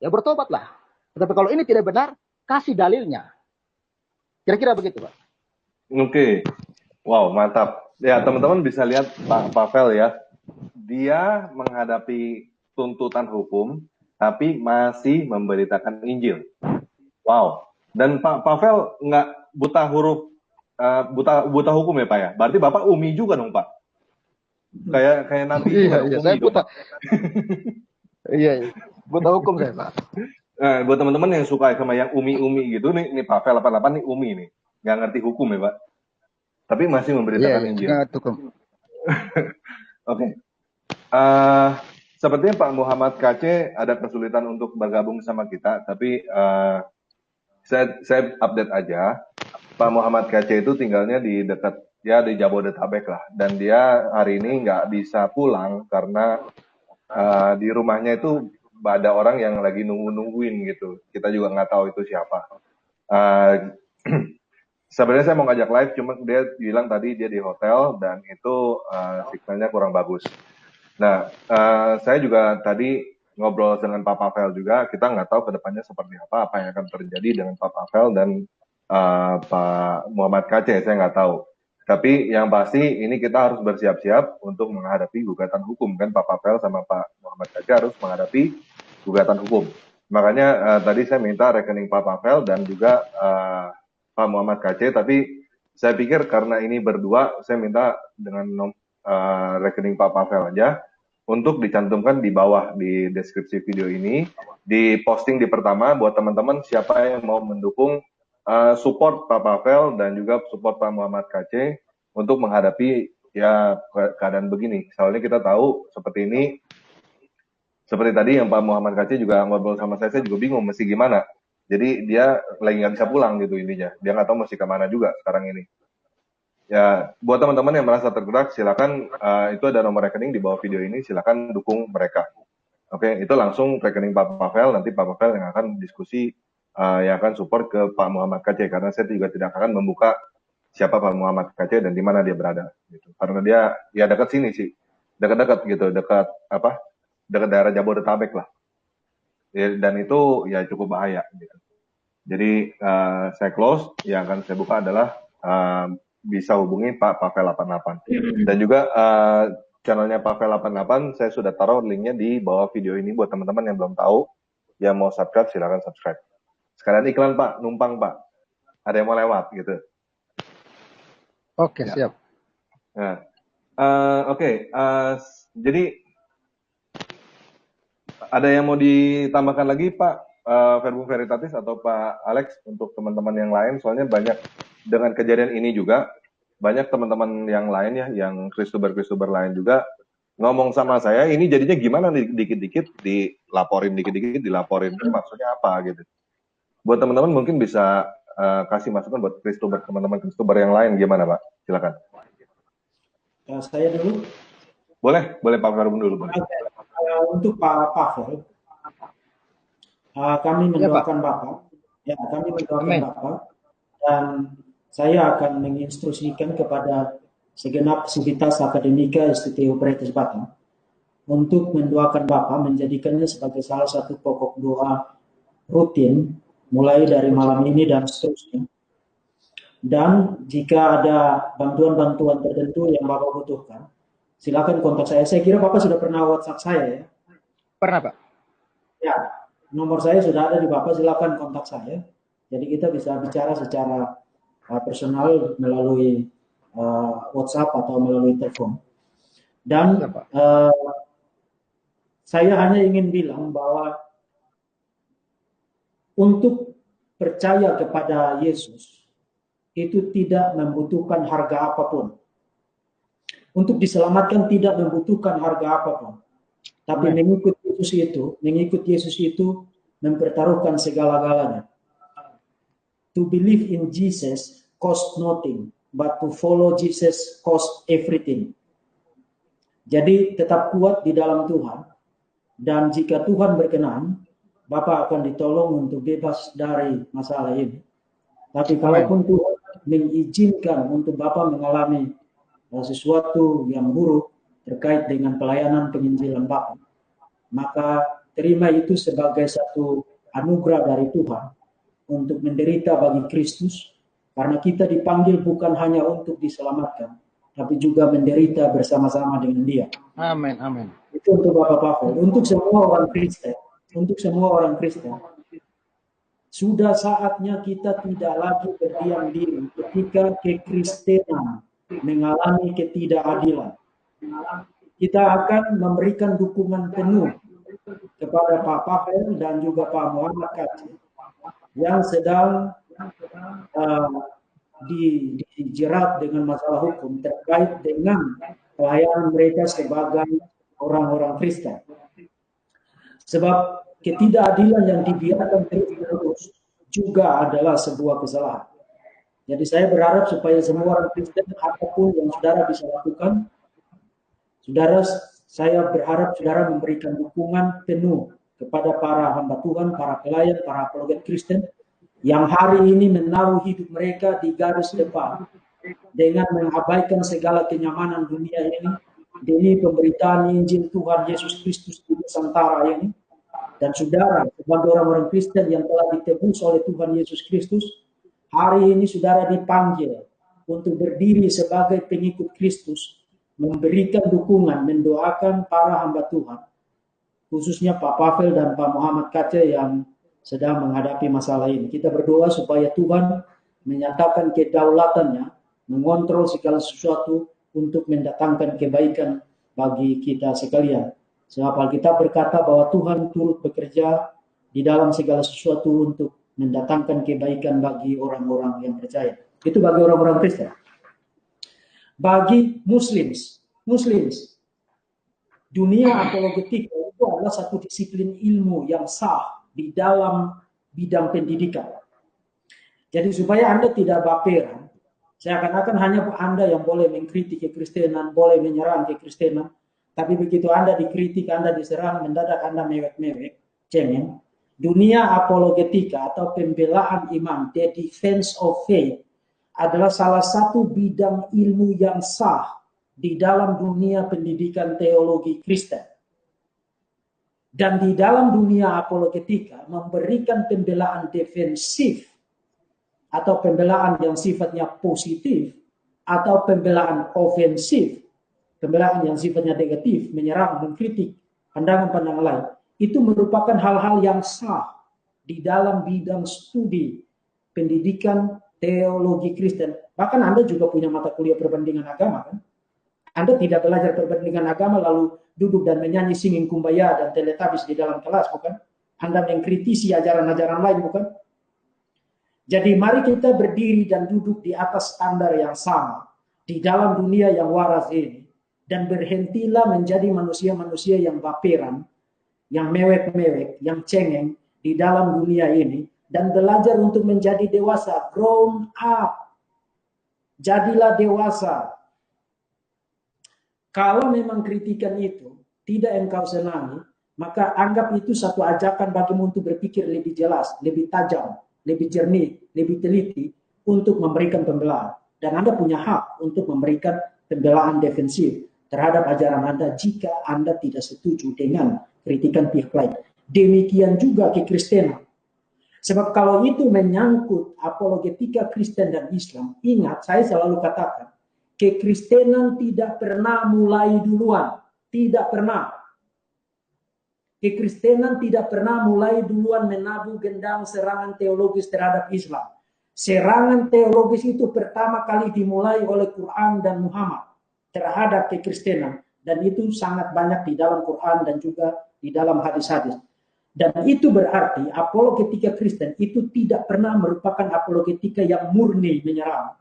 S6: ya bertobatlah. Tetapi kalau ini tidak benar, kasih dalilnya. Kira-kira begitu, Pak.
S1: Oke. Wow, mantap. Ya, teman-teman bisa lihat Pak Pavel ya. Dia menghadapi tuntutan hukum, tapi masih memberitakan Injil. Wow. Dan Pak Pavel nggak buta huruf, buta hukum ya Pak ya? Berarti Bapak umi juga dong Pak? Kayak Nabi
S6: Iya,
S1: umi
S6: saya
S1: dong,
S6: buta.
S1: Pak.
S6: Iya, buta hukum saya, Pak.
S1: Buat teman-teman yang suka sama yang umi-umi gitu, nih Pavel 88 nih umi nih. Nggak ngerti hukum ya Pak? Tapi masih memberitakan Injil.
S6: Iya, hukum.
S1: Oke. Sepertinya Pak Muhammad KC ada kesulitan untuk bergabung sama kita, tapi saya update aja. Pak Muhammad KC itu tinggalnya di dekat ya di Jabodetabek lah, dan dia hari ini nggak bisa pulang karena di rumahnya itu ada orang yang lagi nungguin gitu. Kita juga nggak tahu itu siapa. Sebenarnya saya mau ngajak live, cuma dia bilang tadi dia di hotel dan itu signalnya kurang bagus. Nah, saya juga tadi ngobrol dengan Pak Pavel juga, kita nggak tahu kedepannya seperti apa yang akan terjadi dengan Pak Pavel dan Pak Muhammad KC, saya nggak tahu. Tapi yang pasti ini kita harus bersiap-siap untuk menghadapi gugatan hukum, kan Pak Pavel sama Pak Muhammad KC harus menghadapi gugatan hukum. Makanya tadi saya minta rekening Pak Pavel dan juga Pak Muhammad KC, tapi saya pikir karena ini berdua, saya minta dengan rekening Pak Pavel aja untuk dicantumkan di bawah di deskripsi video ini, di posting di pertama buat teman-teman siapa yang mau mendukung support Pak Pavel dan juga support Pak Muhammad KC untuk menghadapi ya keadaan begini. Soalnya kita tahu seperti ini, seperti tadi yang Pak Muhammad KC juga ngobrol sama saya juga bingung mesti gimana. Jadi dia lagi nggak bisa pulang gitu intinya. Dia nggak tahu mesti kemana juga sekarang ini. Ya, buat teman-teman yang merasa tergerak, silakan itu ada nomor rekening di bawah video ini, silakan dukung mereka. Oke, itu langsung rekening Pak Pavel, nanti Pak Pavel yang akan diskusi, yang akan support ke Pak Muhammad KC, karena saya juga tidak akan membuka siapa Pak Muhammad KC dan di mana dia berada. Gitu. Karena dia ya dekat sini sih, dekat-dekat gitu, dekat daerah Jabodetabek lah. Ya, dan itu ya cukup bahaya gitu. Jadi saya close, yang akan saya buka adalah bisa hubungi Pak Pavel 88. Dan juga channelnya Pavel 88 saya sudah taruh linknya di bawah video ini buat teman-teman yang belum tahu, yang mau subscribe silakan subscribe. Sekalian iklan Pak, numpang Pak, ada yang mau lewat gitu.
S6: Oke, siap.
S1: Nah, oke. Jadi ada yang mau ditambahkan lagi Pak Verbum Veritatis atau Pak Alex untuk teman-teman yang lain? Soalnya banyak dengan kejadian ini juga banyak teman-teman yang lain ya, yang Kristuber lain juga ngomong sama saya, ini jadinya gimana nih, dikit-dikit dilaporin, dikit-dikit dilaporin, maksudnya apa gitu. Buat teman-teman mungkin bisa kasih masukan buat Kristuber, teman-teman Kristuber yang lain gimana Pak? Silakan.
S4: Saya dulu.
S1: Boleh Pak Verbum dulu. Boleh.
S4: Untuk Pak Pavel, kami mendoakan Bapak, ya kami mendoakan Bapak, dan saya akan menginstruksikan kepada segenap sivitas akademika STTU Peritas Batam untuk mendoakan Bapak, menjadikannya sebagai salah satu pokok doa rutin mulai dari malam ini dan seterusnya. Dan jika ada bantuan-bantuan tertentu yang Bapak butuhkan, silakan kontak saya. Saya kira Bapak sudah pernah WhatsApp saya ya?
S6: Pernah Pak.
S4: Ya, nomor saya sudah ada di Bapak, silakan kontak saya. Jadi kita bisa bicara secara personal melalui WhatsApp atau melalui telepon. Dan saya hanya ingin bilang bahwa untuk percaya kepada Yesus itu tidak membutuhkan harga apapun. Untuk diselamatkan tidak membutuhkan harga apapun. Tapi mengikut Yesus itu mempertaruhkan segala-galanya. To believe in Jesus cost nothing, but to follow Jesus cost everything. Jadi tetap kuat di dalam Tuhan, dan jika Tuhan berkenan, Bapak akan ditolong untuk bebas dari masalah ini. Tapi
S6: Amin.
S4: kalaupun Tuhan mengizinkan untuk Bapak mengalami sesuatu yang buruk terkait dengan pelayanan penginjilan Bapak, maka terima itu sebagai satu anugerah dari Tuhan untuk menderita bagi Kristus, karena kita dipanggil bukan hanya untuk diselamatkan, tapi juga menderita bersama-sama dengan Dia.
S6: Amin, amin.
S4: Itu untuk Bapak Pavel. Untuk semua orang Kristen, sudah saatnya kita tidak lagi berdiam diri ketika kekristenan mengalami ketidakadilan. Kita akan memberikan dukungan penuh kepada Pak Pavel dan juga Pak Muhammad Kacil yang sedang dijerat dengan masalah hukum terkait dengan pelayanan mereka sebagai orang-orang Kristen. Sebab ketidakadilan yang dibiarkan terus juga adalah sebuah kesalahan. Jadi saya berharap supaya semua orang Kristen, apapun yang saudara bisa lakukan, saya berharap saudara memberikan dukungan penuh kepada para hamba Tuhan, para pelayan, para apologet Kristen yang hari ini menaruh hidup mereka di garis depan dengan mengabaikan segala kenyamanan dunia ini demi pemberitaan Injil Tuhan Yesus Kristus di Nusantara ini. Dan saudara, sebagai orang-orang Kristen yang telah ditebus oleh Tuhan Yesus Kristus, hari ini saudara dipanggil untuk berdiri sebagai pengikut Kristus, memberikan dukungan, mendoakan para hamba Tuhan, khususnya Pak Pavel dan Pak Muhammad Kacil yang sedang menghadapi masalah ini. Kita berdoa supaya Tuhan menyatakan kedaulatannya, mengontrol segala sesuatu untuk mendatangkan kebaikan bagi kita sekalian. Sebab Alkitab berkata bahwa Tuhan turut bekerja di dalam segala sesuatu untuk mendatangkan kebaikan bagi orang-orang yang percaya. Itu bagi orang-orang Kristen. Bagi Muslims, dunia apologetika itu adalah satu disiplin ilmu yang sah di dalam bidang pendidikan. Jadi supaya Anda tidak baperan, seakan-akan hanya Anda yang boleh mengkritik kekristenan, boleh menyerang kekristenan. Tapi begitu Anda dikritik, Anda diserang, mendadak Anda mewek-mewek, cengeng. Dunia apologetika atau pembelaan iman, the defense of faith, adalah salah satu bidang ilmu yang sah di dalam dunia pendidikan teologi Kristen. Dan di dalam dunia apologetika memberikan pembelaan defensif atau pembelaan yang sifatnya positif atau pembelaan ofensif, pembelaan yang sifatnya negatif, menyerang, mengkritik pandangan-pandangan lain, itu merupakan hal-hal yang sah di dalam bidang studi pendidikan teologi Kristen. Bahkan Anda juga punya mata kuliah perbandingan agama, kan? Anda tidak belajar perbandingan agama lalu duduk dan menyanyi singing kumbaya dan teletabis di dalam kelas, bukan? Anda mengkritisi ajaran-ajaran lain, bukan? Jadi mari kita berdiri dan duduk di atas standar yang sama di dalam dunia yang waras ini. Dan berhentilah menjadi manusia-manusia yang baperan, yang mewek-mewek, yang cengeng di dalam dunia ini. Dan belajar untuk menjadi dewasa, grown up. Jadilah dewasa. Kalau memang kritikan itu tidak engkau senangi, maka anggap itu satu ajakan bagimu untuk berpikir lebih jelas, lebih tajam, lebih jernih, lebih teliti untuk memberikan pembelaan. Dan Anda punya hak untuk memberikan pembelaan defensif terhadap ajaran Anda jika Anda tidak setuju dengan kritikan pihak lain. Demikian juga kekristenan. Sebab kalau itu menyangkut apologetika Kristen dan Islam, ingat saya selalu katakan, kekristenan tidak pernah mulai duluan. Tidak pernah. Kekristenan tidak pernah mulai duluan menabuh gendang serangan teologis terhadap Islam. Serangan teologis itu pertama kali dimulai oleh Quran dan Muhammad terhadap kekristenan, dan itu sangat banyak di dalam Quran dan juga di dalam hadis-hadis. Dan itu berarti apologetika Kristen itu tidak pernah merupakan apologetika yang murni menyerang,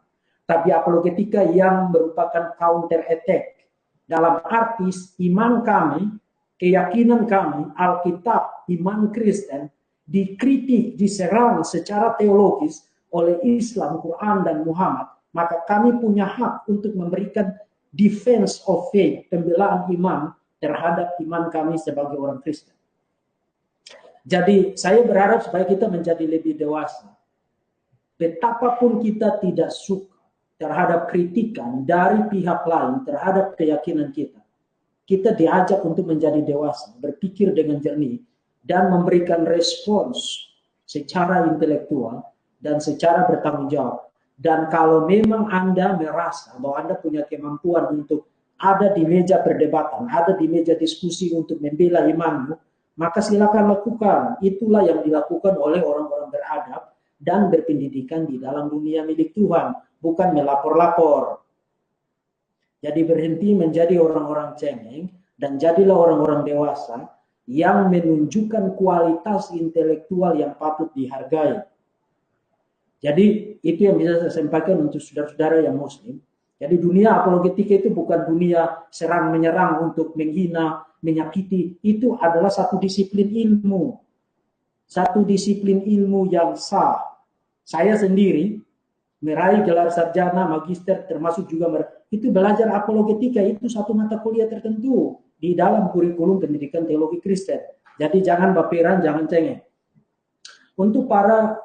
S4: tapi apologetika yang merupakan counter attack. Dalam arti iman kami, keyakinan kami, Alkitab, iman Kristen dikritik, diserang secara teologis oleh Islam, Quran dan Muhammad, maka kami punya hak untuk memberikan defense of faith, pembelaan iman terhadap iman kami sebagai orang Kristen. Jadi saya berharap supaya kita menjadi lebih dewasa. Betapapun kita tidak suka terhadap kritikan dari pihak lain terhadap keyakinan kita, kita diajak untuk menjadi dewasa, berpikir dengan jernih, dan memberikan respons secara intelektual dan secara bertanggung jawab. Dan kalau memang Anda merasa bahwa Anda punya kemampuan untuk ada di meja perdebatan, ada di meja diskusi untuk membela imanmu, maka silakan lakukan. Itulah yang dilakukan oleh orang-orang beradab dan berpendidikan di dalam dunia milik Tuhan, bukan melapor-lapor. Jadi berhenti menjadi orang-orang cengeng dan jadilah orang-orang dewasa yang menunjukkan kualitas intelektual yang patut dihargai. Jadi itu yang bisa saya sampaikan untuk saudara-saudara yang muslim. Jadi dunia apologetika itu bukan dunia serang-menyerang untuk menghina, menyakiti. Itu adalah satu disiplin ilmu. Satu disiplin ilmu yang sah. Saya sendiri meraih gelar sarjana, magister, termasuk juga itu belajar apologetika, itu satu mata kuliah tertentu di dalam kurikulum pendidikan teologi Kristen. Jadi jangan baperan, jangan cengeng. Untuk para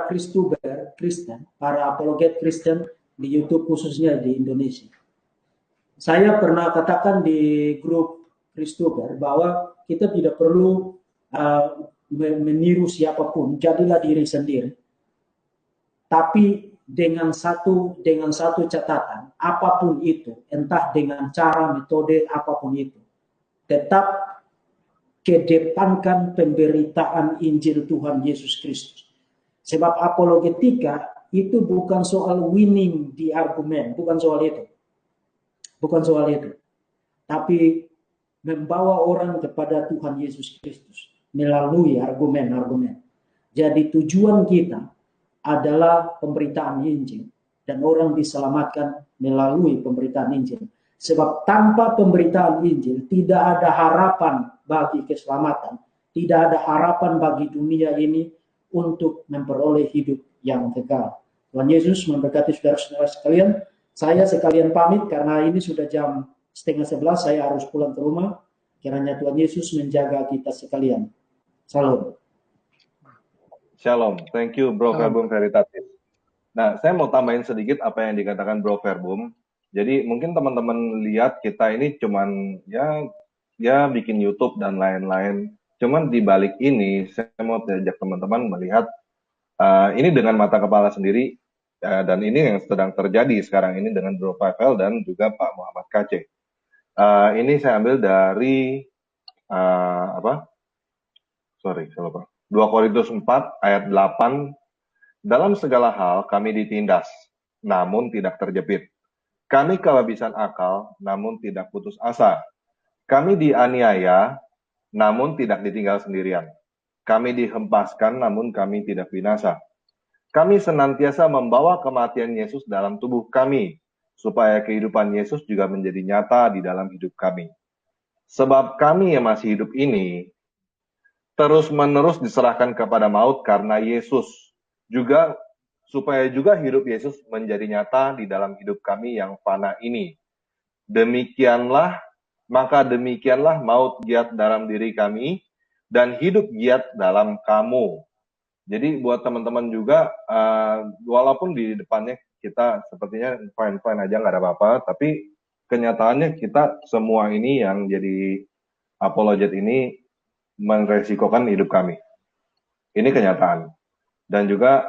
S4: Kristuber Kristen, para apologet Kristen di YouTube khususnya di Indonesia, saya pernah katakan di grup Kristuber bahwa kita tidak perlu meniru siapapun, jadilah diri sendiri. Tapi dengan satu catatan, apapun itu, entah dengan cara, metode, apapun itu, tetap kedepankan pemberitaan Injil Tuhan Yesus Kristus. Sebab apologetika itu bukan soal winning di argumen, bukan soal itu. Bukan soal itu. Tapi membawa orang kepada Tuhan Yesus Kristus melalui argumen-argumen. Jadi tujuan kita adalah pemberitaan Injil dan orang diselamatkan melalui pemberitaan Injil. Sebab tanpa pemberitaan Injil tidak ada harapan bagi keselamatan, tidak ada harapan bagi dunia ini untuk memperoleh hidup yang kekal. Tuhan Yesus memberkati saudara-saudara sekalian. Saya sekalian pamit karena ini sudah jam 10:30, saya harus pulang ke rumah. Kiranya Tuhan Yesus menjaga kita sekalian. Salam.
S1: Shalom, thank you Bro Verbum Veritatis. Nah, saya mau tambahin sedikit apa yang dikatakan Bro Verbum. Jadi mungkin teman-teman lihat kita ini cuman ya bikin YouTube dan lain-lain. Cuman di balik ini saya mau ajak teman-teman melihat ini dengan mata kepala sendiri dan ini yang sedang terjadi sekarang ini dengan Bro Pavel dan juga Pak Muhammad KC. Ini saya ambil dari 2 Korintus 4 ayat 8, dalam segala hal kami ditindas, namun tidak terjepit. Kami kehabisan akal, namun tidak putus asa. Kami dianiaya, namun tidak ditinggal sendirian. Kami dihempaskan, namun kami tidak binasa. Kami senantiasa membawa kematian Yesus dalam tubuh kami, supaya kehidupan Yesus juga menjadi nyata di dalam hidup kami. Sebab kami yang masih hidup ini, terus-menerus diserahkan kepada maut karena Yesus, juga supaya juga hidup Yesus menjadi nyata di dalam hidup kami yang fana ini. Demikianlah maut giat dalam diri kami, dan hidup giat dalam kamu. Jadi buat teman-teman juga, walaupun di depannya kita sepertinya fine-fine aja, nggak ada apa-apa, tapi kenyataannya kita semua ini yang jadi apologet ini meresikokan hidup kami. Ini kenyataan. Dan juga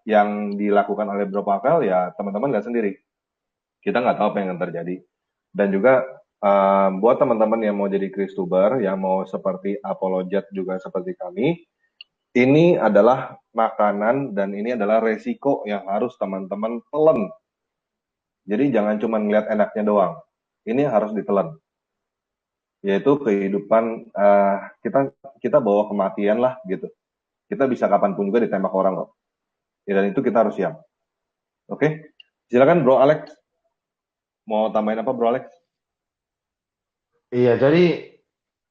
S1: yang dilakukan oleh Bro Pavel, ya teman-teman nggak sendiri. Kita nggak tahu apa yang akan terjadi. Dan juga buat teman-teman yang mau jadi Kristuber, yang mau seperti apologet juga seperti kami, ini adalah makanan dan ini adalah resiko yang harus teman-teman telan. Jadi jangan cuma ngeliat enaknya doang. Ini harus ditelan. Yaitu kehidupan kita bawa kematian lah gitu. Kita bisa kapanpun juga ditembak orang kok. Ya, dan itu kita harus siap. Oke, silakan Bro Alex. Mau tambahin apa Bro Alex?
S7: Iya,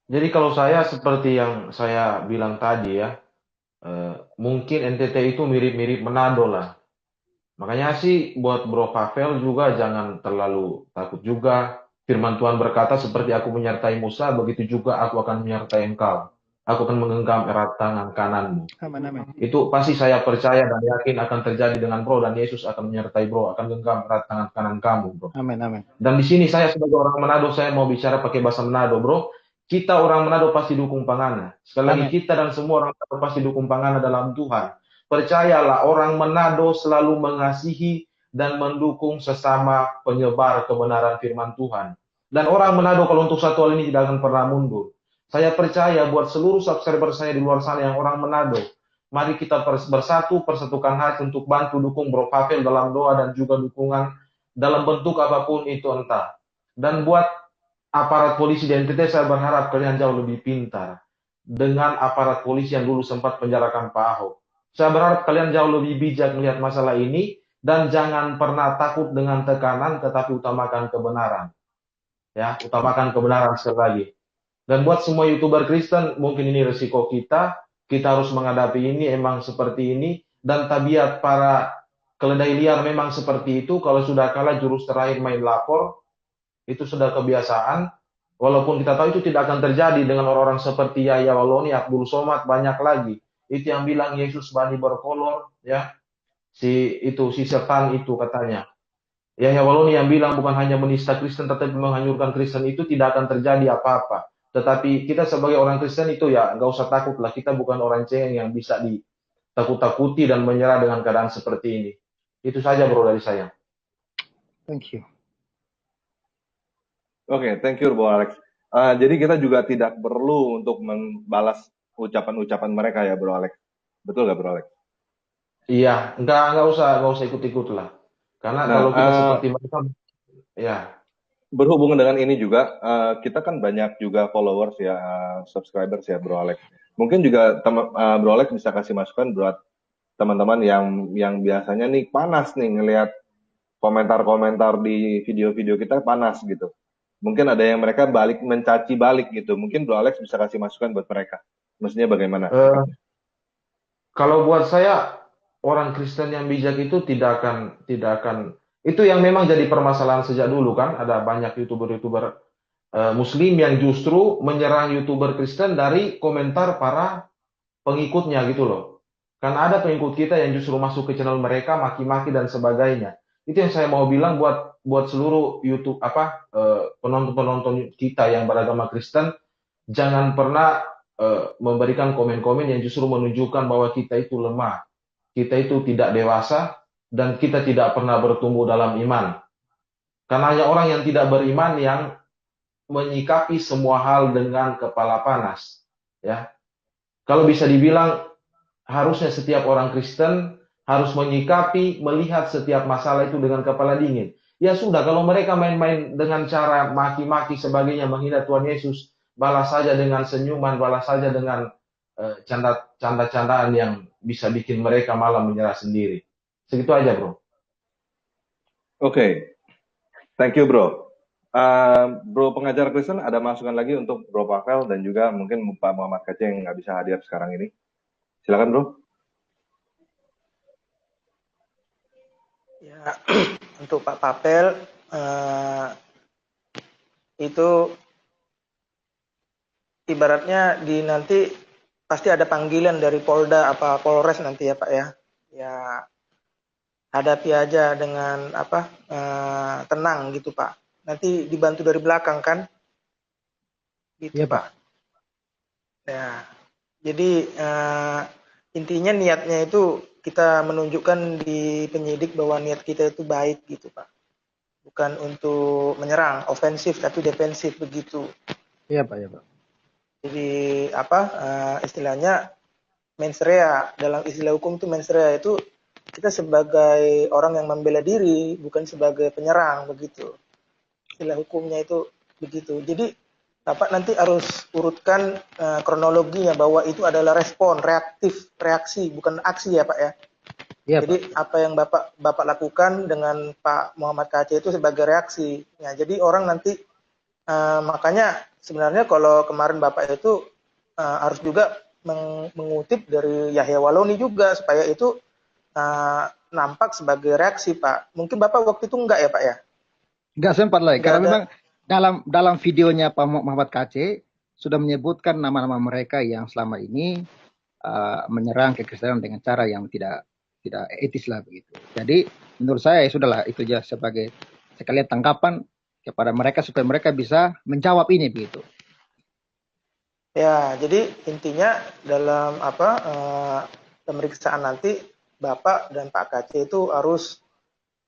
S7: jadi kalau saya seperti yang saya bilang tadi ya, mungkin NTT itu mirip-mirip Manado lah. Makanya sih buat Bro Pavel juga jangan terlalu takut juga. Firman Tuhan berkata, seperti aku menyertai Musa, begitu juga aku akan menyertai engkau. aku akan menggenggam erat tangan kananmu.
S6: Amin, amin.
S7: Itu pasti saya percaya dan yakin akan terjadi dengan bro, dan Yesus akan menyertai bro, akan genggam erat tangan kanan kamu, bro.
S6: Amin, amin.
S7: Dan di sini saya sebagai orang Manado, saya mau bicara pakai bahasa Manado, bro. Kita orang Manado pasti dukung Pangana. Sekali lagi,
S6: Amin.
S7: kita dan semua orang Manado pasti dukung Pangana dalam Tuhan. Percayalah, orang Manado selalu mengasihi dan mendukung sesama penyebar kebenaran firman Tuhan. Dan orang Manado kalau untuk satu hal ini tidak akan pernah mundur. Saya percaya buat seluruh subscriber saya di luar sana yang orang Manado, mari kita bersatu, persatukan hati untuk bantu dukung Bro Pavel dalam doa dan juga dukungan dalam bentuk apapun itu entah. Dan buat aparat polisi di NTT, saya berharap kalian jauh lebih pintar dengan aparat polisi yang dulu sempat penjarakan Pak Ahok. Saya berharap kalian jauh lebih bijak melihat masalah ini dan jangan pernah takut dengan tekanan, tetapi utamakan kebenaran. Ya, utamakan kebenaran sekali lagi. Dan buat semua YouTuber Kristen, mungkin ini resiko kita harus menghadapi ini, emang seperti ini, dan tabiat para keledai liar memang seperti itu. Kalau sudah kalah jurus terakhir main lapor, itu sudah kebiasaan. Walaupun kita tahu itu tidak akan terjadi dengan orang-orang seperti Yahya Waloni, Abdul Somad, banyak lagi. Itu yang bilang Yesus bani berkolor, ya. Si setan itu katanya. Yahya Waloni yang bilang bukan hanya menista Kristen tetapi menghancurkan Kristen, itu tidak akan terjadi apa-apa. Tetapi kita sebagai orang Kristen itu ya nggak usah takut lah. Kita bukan orang cengeng yang bisa ditakut-takuti dan menyerah dengan keadaan seperti ini. Itu saja bro dari saya.
S6: Thank you.
S1: Oke, thank you Bro Alex. Jadi kita juga tidak perlu untuk membalas ucapan-ucapan mereka ya Bro Alex. Betul nggak Bro Alex?
S7: Iya, nggak usah ikut-ikut lah. Karena kalau kita seperti mereka, ya.
S1: Berhubungan dengan ini juga, kita kan banyak juga followers ya, subscribers ya Bro Alex. Mungkin juga Bro Alex bisa kasih masukan buat teman-teman yang biasanya nih panas nih ngelihat komentar-komentar di video-video kita panas gitu. Mungkin ada yang mereka mencaci balik gitu. Mungkin Bro Alex bisa kasih masukan buat mereka. Maksudnya bagaimana?
S7: Kalau buat saya, orang Kristen yang bijak itu tidak akan itu yang memang jadi permasalahan sejak dulu kan. Ada banyak YouTuber Muslim yang justru menyerang YouTuber Kristen dari komentar para pengikutnya gitu loh. Kan ada pengikut kita yang justru masuk ke channel mereka, maki-maki dan sebagainya. Itu yang saya mau bilang buat seluruh YouTube penonton-penonton kita yang beragama Kristen, jangan pernah memberikan komen-komen yang justru menunjukkan bahwa kita itu lemah, kita itu tidak dewasa, dan kita tidak pernah bertumbuh dalam iman. Karena hanya orang yang tidak beriman yang menyikapi semua hal dengan kepala panas. Ya, kalau bisa dibilang harusnya setiap orang Kristen harus melihat setiap masalah itu dengan kepala dingin. Ya sudah, kalau mereka main-main dengan cara maki-maki sebagainya, menghina Tuhan Yesus, balas saja dengan senyuman, balas saja dengan canda-candaan yang bisa bikin mereka malah menyerah sendiri. Segitu aja, bro.
S1: Oke. Thank you, bro. Bro pengajar Kristen, ada masukan lagi untuk Bro Pavel dan juga mungkin Pak Muhammad Kace yang nggak bisa hadir sekarang ini. Silakan, bro.
S5: Ya, untuk Pak Pavel, itu ibaratnya nanti pasti ada panggilan dari Polda apa Polres nanti ya Pak ya. Ya hadapi aja dengan tenang gitu Pak. Nanti dibantu dari belakang kan, gitu ya, Pak. Ya, jadi intinya niatnya itu kita menunjukkan di penyidik bahwa niat kita itu baik gitu Pak. Bukan untuk menyerang, ofensif tapi defensif begitu.
S6: Iya Pak, ya Pak.
S5: Jadi istilahnya mens rea, dalam istilah hukum itu mens rea itu kita sebagai orang yang membela diri, bukan sebagai penyerang, begitu. Istilah hukumnya itu begitu. Jadi Bapak nanti harus urutkan kronologinya bahwa itu adalah respon, reaksi, bukan aksi ya Pak ya.
S6: Iya,
S5: jadi
S6: Pak.
S5: apa yang Bapak lakukan dengan Pak Muhammad Kace itu sebagai reaksi. Ya, jadi orang nanti makanya sebenarnya kalau kemarin Bapak itu harus juga mengutip dari Yahya Waloni juga supaya itu nampak sebagai reaksi Pak. Mungkin Bapak waktu itu enggak ya Pak ya?
S6: Enggak sempat lah, karena memang dalam videonya Pak Muhammad Kace sudah menyebutkan nama-nama mereka yang selama ini menyerang kekristenan dengan cara yang tidak etis lah begitu. Jadi menurut saya ya sudahlah, itu aja sebagai sekalian tangkapan kepada mereka supaya mereka bisa menjawab ini begitu.
S5: Ya, jadi intinya dalam pemeriksaan nanti Bapak dan Pak KC itu harus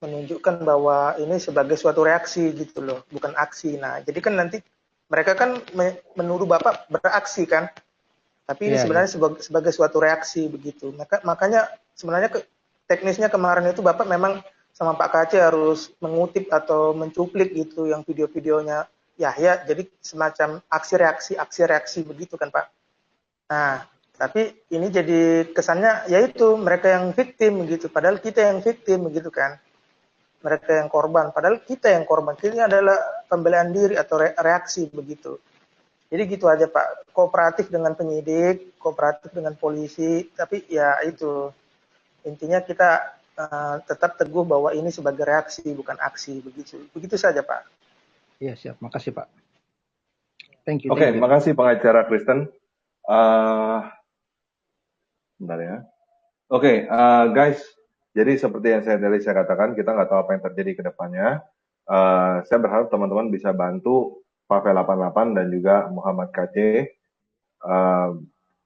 S5: menunjukkan bahwa ini sebagai suatu reaksi gitu loh, bukan aksi. Nah, jadi kan nanti mereka kan menuduh Bapak beraksi kan, tapi ini sebenarnya sebagai suatu reaksi begitu. Makanya sebenarnya teknisnya kemarin itu Bapak memang sama Pak KC harus mengutip atau mencuplik gitu yang video-videonya Yahya, jadi semacam aksi reaksi begitu kan Pak. Nah, tapi ini jadi kesannya yaitu mereka yang victim gitu, padahal kita yang victim begitu kan. Mereka yang korban, padahal kita yang korban. Ini adalah pembelaan diri atau reaksi begitu. Jadi gitu aja Pak, kooperatif dengan penyidik, kooperatif dengan polisi, tapi ya itu intinya kita tetap teguh bahwa ini sebagai reaksi bukan aksi begitu. Begitu saja Pak.
S6: Iya siap, makasih Pak. Thank you.
S1: Oke, makasih pengacara Kristen. Bentar ya. Oke, guys. Jadi seperti yang saya katakan, kita nggak tahu apa yang terjadi ke depannya. Saya berharap teman-teman bisa bantu Pavel 88 dan juga Muhammad KC.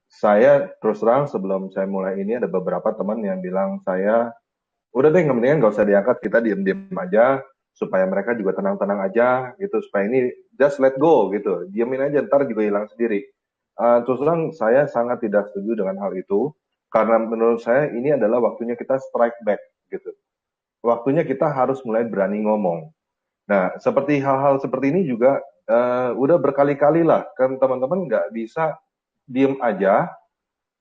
S1: Saya terus terang sebelum saya mulai ini ada beberapa teman yang bilang saya, udah deh mendingan nggak usah diangkat, kita diem-diem aja supaya mereka juga tenang-tenang aja gitu, supaya ini just let go gitu, diemin aja ntar juga hilang sendiri. Terus terang saya sangat tidak setuju dengan hal itu. Karena menurut saya ini adalah waktunya kita strike back gitu. Waktunya kita harus mulai berani ngomong. Nah, seperti hal-hal seperti ini juga udah berkali-kali lah, kan teman-teman nggak bisa diem aja,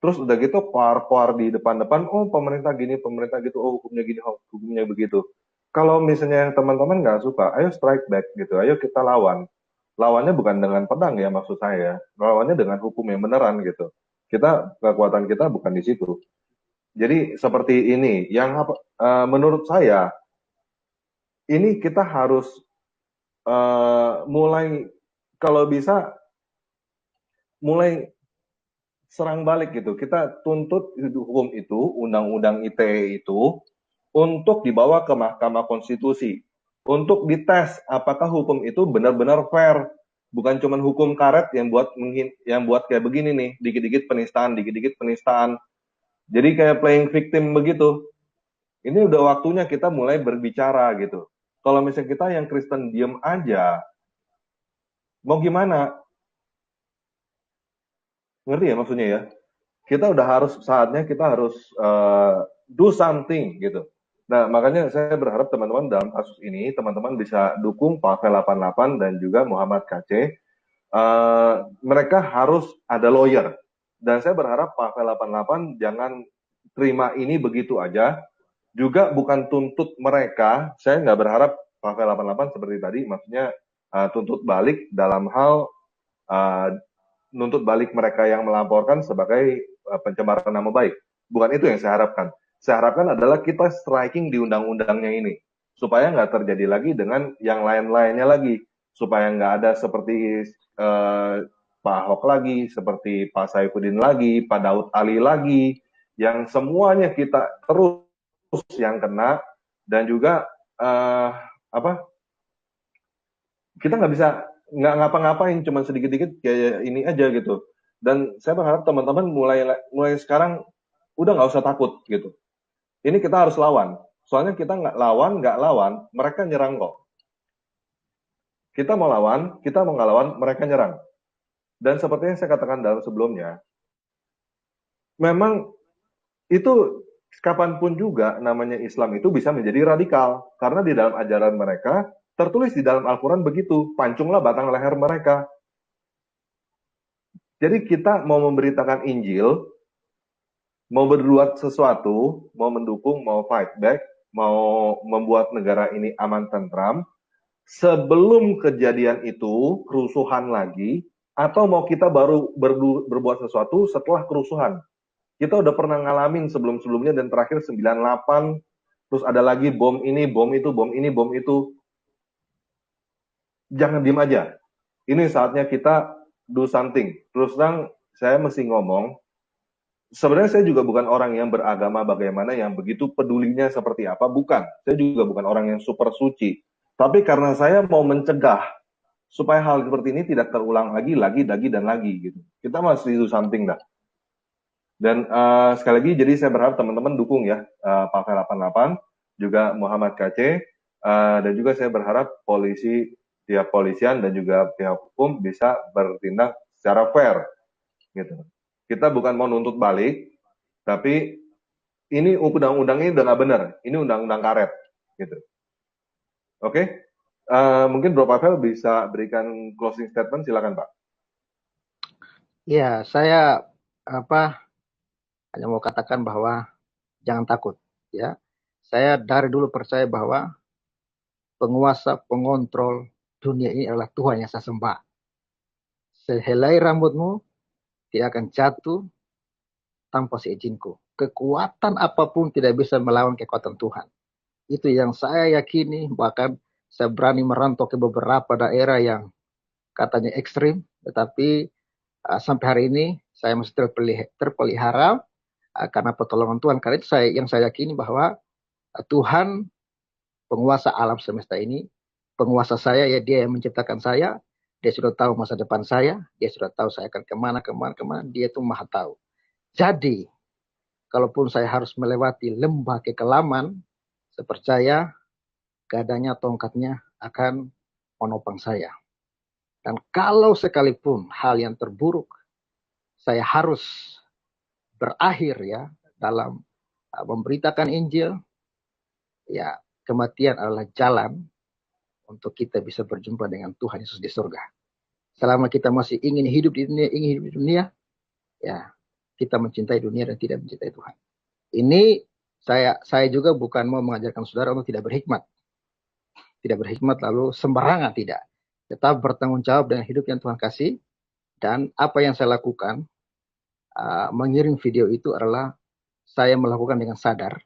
S1: terus udah gitu par-par di depan-depan, oh pemerintah gini, pemerintah gitu, oh hukumnya gini, hukumnya begitu. Kalau misalnya teman-teman nggak suka, ayo strike back gitu, ayo kita lawan. Lawannya bukan dengan pedang ya maksud saya, lawannya dengan hukum yang beneran gitu. Kekuatan kita bukan di situ. Jadi seperti ini, yang menurut saya ini kita harus mulai, kalau bisa mulai serang balik gitu. Kita tuntut hukum itu, undang-undang ITE itu untuk dibawa ke Mahkamah Konstitusi, untuk dites apakah hukum itu benar-benar fair. Bukan cuma hukum karet yang buat kayak begini nih, dikit-dikit penistaan, dikit-dikit penistaan. Jadi kayak playing victim begitu. Ini udah waktunya kita mulai berbicara gitu. Kalau misalnya kita yang Kristen diem aja, mau gimana? Ngerti ya maksudnya ya? Saatnya kita harus do something gitu. Nah, makanya saya berharap teman-teman dalam kasus ini, teman-teman bisa dukung Pavel 88 dan juga Muhammad KC. Mereka harus ada lawyer. Dan saya berharap Pavel 88 jangan terima ini begitu aja. Juga bukan tuntut mereka, saya nggak berharap Pavel 88 seperti tadi, maksudnya tuntut balik dalam hal nuntut balik mereka yang melaporkan sebagai pencemaran nama baik. Bukan itu yang saya harapkan. Saya harapkan adalah kita striking di undang-undangnya ini. Supaya nggak terjadi lagi dengan yang lain-lainnya lagi. Supaya nggak ada seperti Pak Ahok lagi, seperti Pak Saifuddin lagi, Pak Daud Ali lagi. Yang semuanya kita terus yang kena. Dan juga kita nggak bisa nggak ngapa-ngapain, cuma sedikit-dikit kayak ini aja gitu. Dan saya berharap teman-teman mulai sekarang udah nggak usah takut gitu. Ini kita harus lawan. Soalnya kita nggak lawan, mereka nyerang kok. Kita mau nggak lawan, mereka nyerang. Dan seperti yang saya katakan dalam sebelumnya, memang itu kapanpun juga namanya Islam itu bisa menjadi radikal. Karena di dalam ajaran mereka, tertulis di dalam Al-Quran begitu, pancunglah batang leher mereka. Jadi kita mau memberitakan Injil, mau berbuat sesuatu, mau mendukung, mau fight back, mau membuat negara ini aman tentram, sebelum kejadian itu, kerusuhan lagi, atau mau kita baru berbuat sesuatu setelah kerusuhan. Kita udah pernah ngalamin sebelum-sebelumnya, dan terakhir 98, terus ada lagi bom ini, bom itu, bom ini, bom itu. Jangan diem aja. Ini saatnya kita do something. Terus terang saya mesti ngomong, sebenarnya saya juga bukan orang yang beragama bagaimana yang begitu pedulinya seperti apa, bukan. Saya juga bukan orang yang super suci. Tapi karena saya mau mencegah supaya hal seperti ini tidak terulang lagi, dan lagi gitu. Kita mesti do something dah. Dan sekali lagi, jadi saya berharap teman-teman dukung ya Pasal 88, juga Muhammad KC, dan juga saya berharap pihak polisian dan juga pihak hukum bisa bertindak secara fair gitu. Kita bukan mau nuntut balik, tapi ini undang-undang ini udah nggak benar, ini undang-undang karet gitu. Oke? Mungkin Bro Pavel bisa berikan closing statement, silakan Pak.
S6: Ya, saya hanya mau katakan bahwa jangan takut, ya. Saya dari dulu percaya bahwa penguasa, pengontrol dunia ini adalah Tuhan yang saya sembah. Sehelai rambutmu tidak akan jatuh tanpa seizinku. Kekuatan apapun tidak bisa melawan kekuatan Tuhan. Itu yang saya yakini, bahkan saya berani merantau ke beberapa daerah yang katanya ekstrim, tetapi sampai hari ini saya masih terpelihara karena pertolongan Tuhan. Karena itu yang saya yakini bahwa Tuhan penguasa alam semesta ini, penguasa saya, ya dia yang menciptakan saya, dia sudah tahu masa depan saya, dia sudah tahu saya akan kemana, dia itu maha tahu. Jadi, kalaupun saya harus melewati lembah kekelaman, saya percaya gadanya, tongkatnya akan menopang saya. Dan kalau sekalipun hal yang terburuk, saya harus berakhir ya dalam memberitakan Injil, ya kematian adalah jalan untuk kita bisa berjumpa dengan Tuhan Yesus di surga. Selama kita masih ingin hidup di dunia, ya kita mencintai dunia dan tidak mencintai Tuhan. Ini saya juga bukan mau mengajarkan saudara untuk tidak berhikmat. Tidak berhikmat lalu sembarangan, tidak. Tetap bertanggung jawab dengan hidup yang Tuhan kasih. Dan apa yang saya lakukan, mengirim video itu adalah saya melakukan dengan sadar,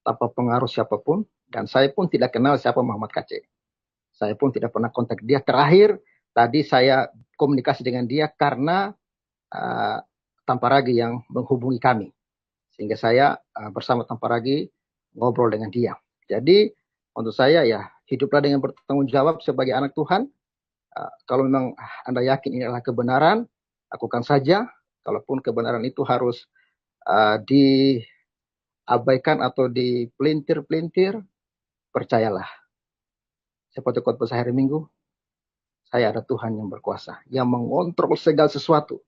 S6: tanpa pengaruh siapapun, dan saya pun tidak kenal siapa Muhammad KC. Saya pun tidak pernah kontak dia. Terakhir, tadi saya komunikasi dengan dia karena Tamparagi yang menghubungi kami. Sehingga saya bersama Tamparagi ngobrol dengan dia. Jadi, untuk saya ya, hiduplah dengan bertanggung jawab sebagai anak Tuhan. Kalau memang Anda yakin ini adalah kebenaran, lakukan saja. Kalaupun kebenaran itu harus diabaikan atau dipelintir-pelintir, percayalah. Seperti khotbah hari Minggu, saya ada Tuhan yang berkuasa, yang mengontrol segala sesuatu.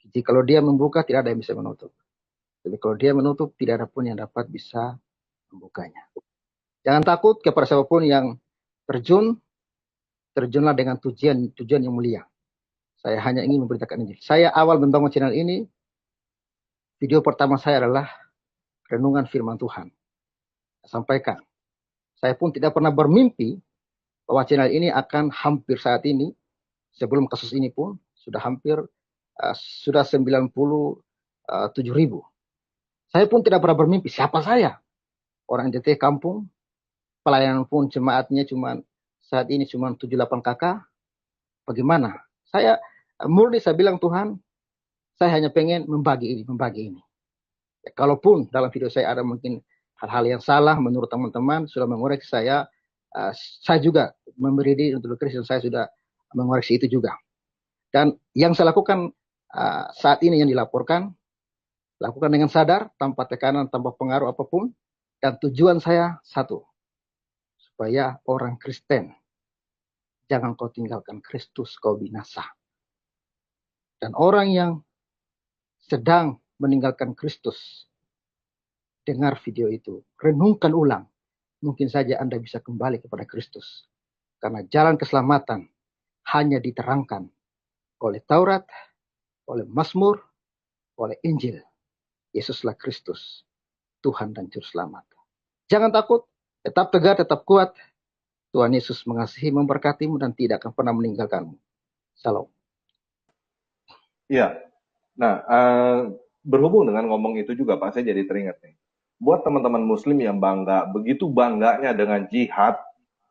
S6: Jadi kalau dia membuka, tidak ada yang bisa menutup. Jadi kalau dia menutup, tidak ada pun yang dapat bisa membukanya. Jangan takut kepada siapapun yang terjunlah dengan tujuan yang mulia. Saya hanya ingin memberitakan Injil. Saya awal membangun channel ini, video pertama saya adalah renungan firman Tuhan. Saya sampaikan. Saya pun tidak pernah bermimpi bahwa channel ini akan hampir saat ini, sebelum kasus ini pun, sudah hampir, sudah 97.000. Saya pun tidak pernah bermimpi, siapa saya? Orang NTT kampung, pelayanan pun jemaatnya saat ini cuma 78 kakak. Bagaimana? Saya murni saya bilang, Tuhan, saya hanya pengen membagi ini. Ya, kalaupun dalam video saya ada mungkin hal-hal yang salah menurut teman-teman, sudah mengoreksi saya juga memberi diri untuk Kristen, saya sudah mengoreksi itu juga. Dan yang saya lakukan saat ini yang dilaporkan, lakukan dengan sadar, tanpa tekanan, tanpa pengaruh apapun. Dan tujuan saya satu, supaya orang Kristen, jangan kau tinggalkan Kristus, kau binasa. Dan orang yang sedang meninggalkan Kristus, dengar video itu, renungkan ulang. Mungkin saja Anda bisa kembali kepada Kristus. Karena jalan keselamatan hanya diterangkan oleh Taurat, oleh Mazmur, oleh Injil. Yesuslah Kristus, Tuhan dan Juru Selamat. Jangan takut, tetap tegar, tetap kuat. Tuhan Yesus mengasihi, memberkatimu, dan tidak akan pernah meninggalkanmu. Salam.
S1: Iya. Nah, berhubung dengan ngomong itu juga Pak, saya jadi teringat nih. Buat teman-teman muslim yang begitu bangganya dengan jihad,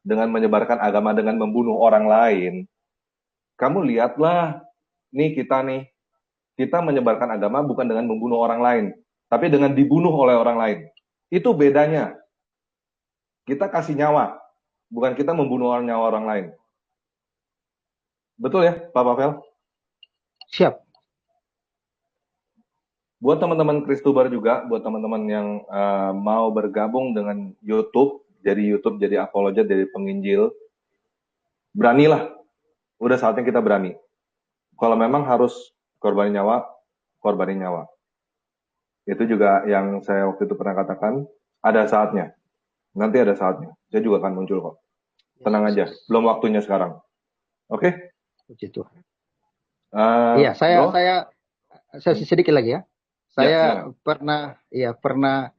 S1: dengan menyebarkan agama, dengan membunuh orang lain, kamu lihatlah, kita menyebarkan agama bukan dengan membunuh orang lain, tapi dengan dibunuh oleh orang lain. Itu bedanya. Kita kasih nyawa, bukan kita membunuh nyawa orang lain. Betul ya, Pak Pavel?
S6: Siap.
S1: Buat teman-teman Kristubar juga, buat teman-teman yang mau bergabung dengan YouTube, jadi apologet, jadi penginjil, beranilah. Udah saatnya kita berani. Kalau memang harus korbanin nyawa, korbanin nyawa. Itu juga yang saya waktu itu pernah katakan, ada saatnya. Nanti ada saatnya. Saya juga akan muncul kok. Tenang aja, belum waktunya sekarang. Oke?
S6: Puji Tuhan.
S1: Iya,
S6: saya sedikit lagi ya. Saya
S1: ya,
S6: pernah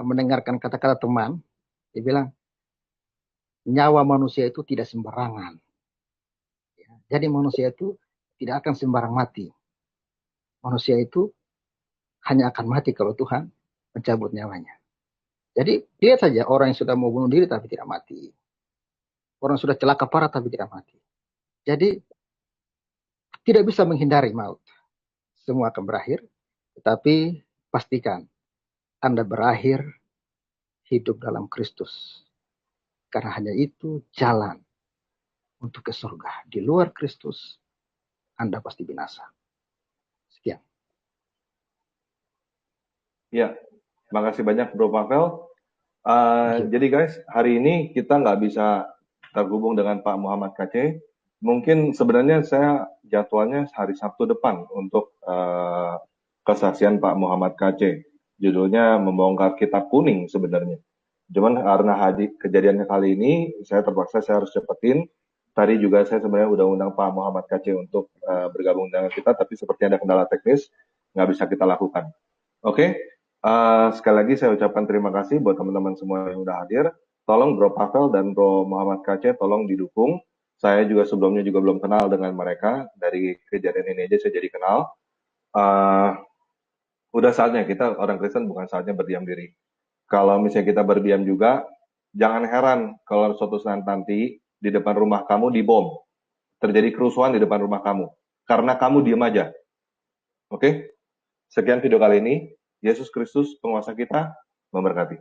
S6: mendengarkan kata-kata teman, dia bilang nyawa manusia itu tidak sembarangan. Ya, jadi manusia itu tidak akan sembarang mati. Manusia itu hanya akan mati kalau Tuhan mencabut nyawanya. Jadi lihat saja orang yang sudah mau bunuh diri tapi tidak mati. Orang sudah celaka parah tapi tidak mati. Jadi tidak bisa menghindari maut. Semua akan berakhir. Tetapi pastikan Anda berakhir hidup dalam Kristus. Karena hanya itu jalan untuk ke surga. Di luar Kristus, Anda pasti binasa. Sekian.
S1: Ya, makasih banyak Bro Pavel. Jadi guys, hari ini kita nggak bisa terhubung dengan Pak Muhammad KC. Mungkin sebenarnya saya jadwalnya hari Sabtu depan untuk kesaksian Pak Muhammad KC. Judulnya Membongkar Kitab Kuning sebenarnya. Cuman karena kejadiannya kali ini, saya terpaksa saya harus cepetin. Tadi juga saya sebenarnya udah undang Pak Muhammad KC untuk bergabung dengan kita, tapi seperti ada kendala teknis, nggak bisa kita lakukan. Oke, sekali lagi saya ucapkan terima kasih buat teman-teman semua yang udah hadir. Tolong Bro Pavel dan Bro Muhammad KC tolong didukung. Saya juga sebelumnya juga belum kenal dengan mereka. Dari kejadian ini aja saya jadi kenal. Udah saatnya kita orang Kristen bukan saatnya berdiam diri. Kalau misalnya kita berdiam juga, jangan heran kalau suatu saat nanti di depan rumah kamu dibom. Terjadi kerusuhan di depan rumah kamu. Karena kamu diam aja. Oke? Sekian video kali ini. Yesus Kristus, penguasa kita, memberkati.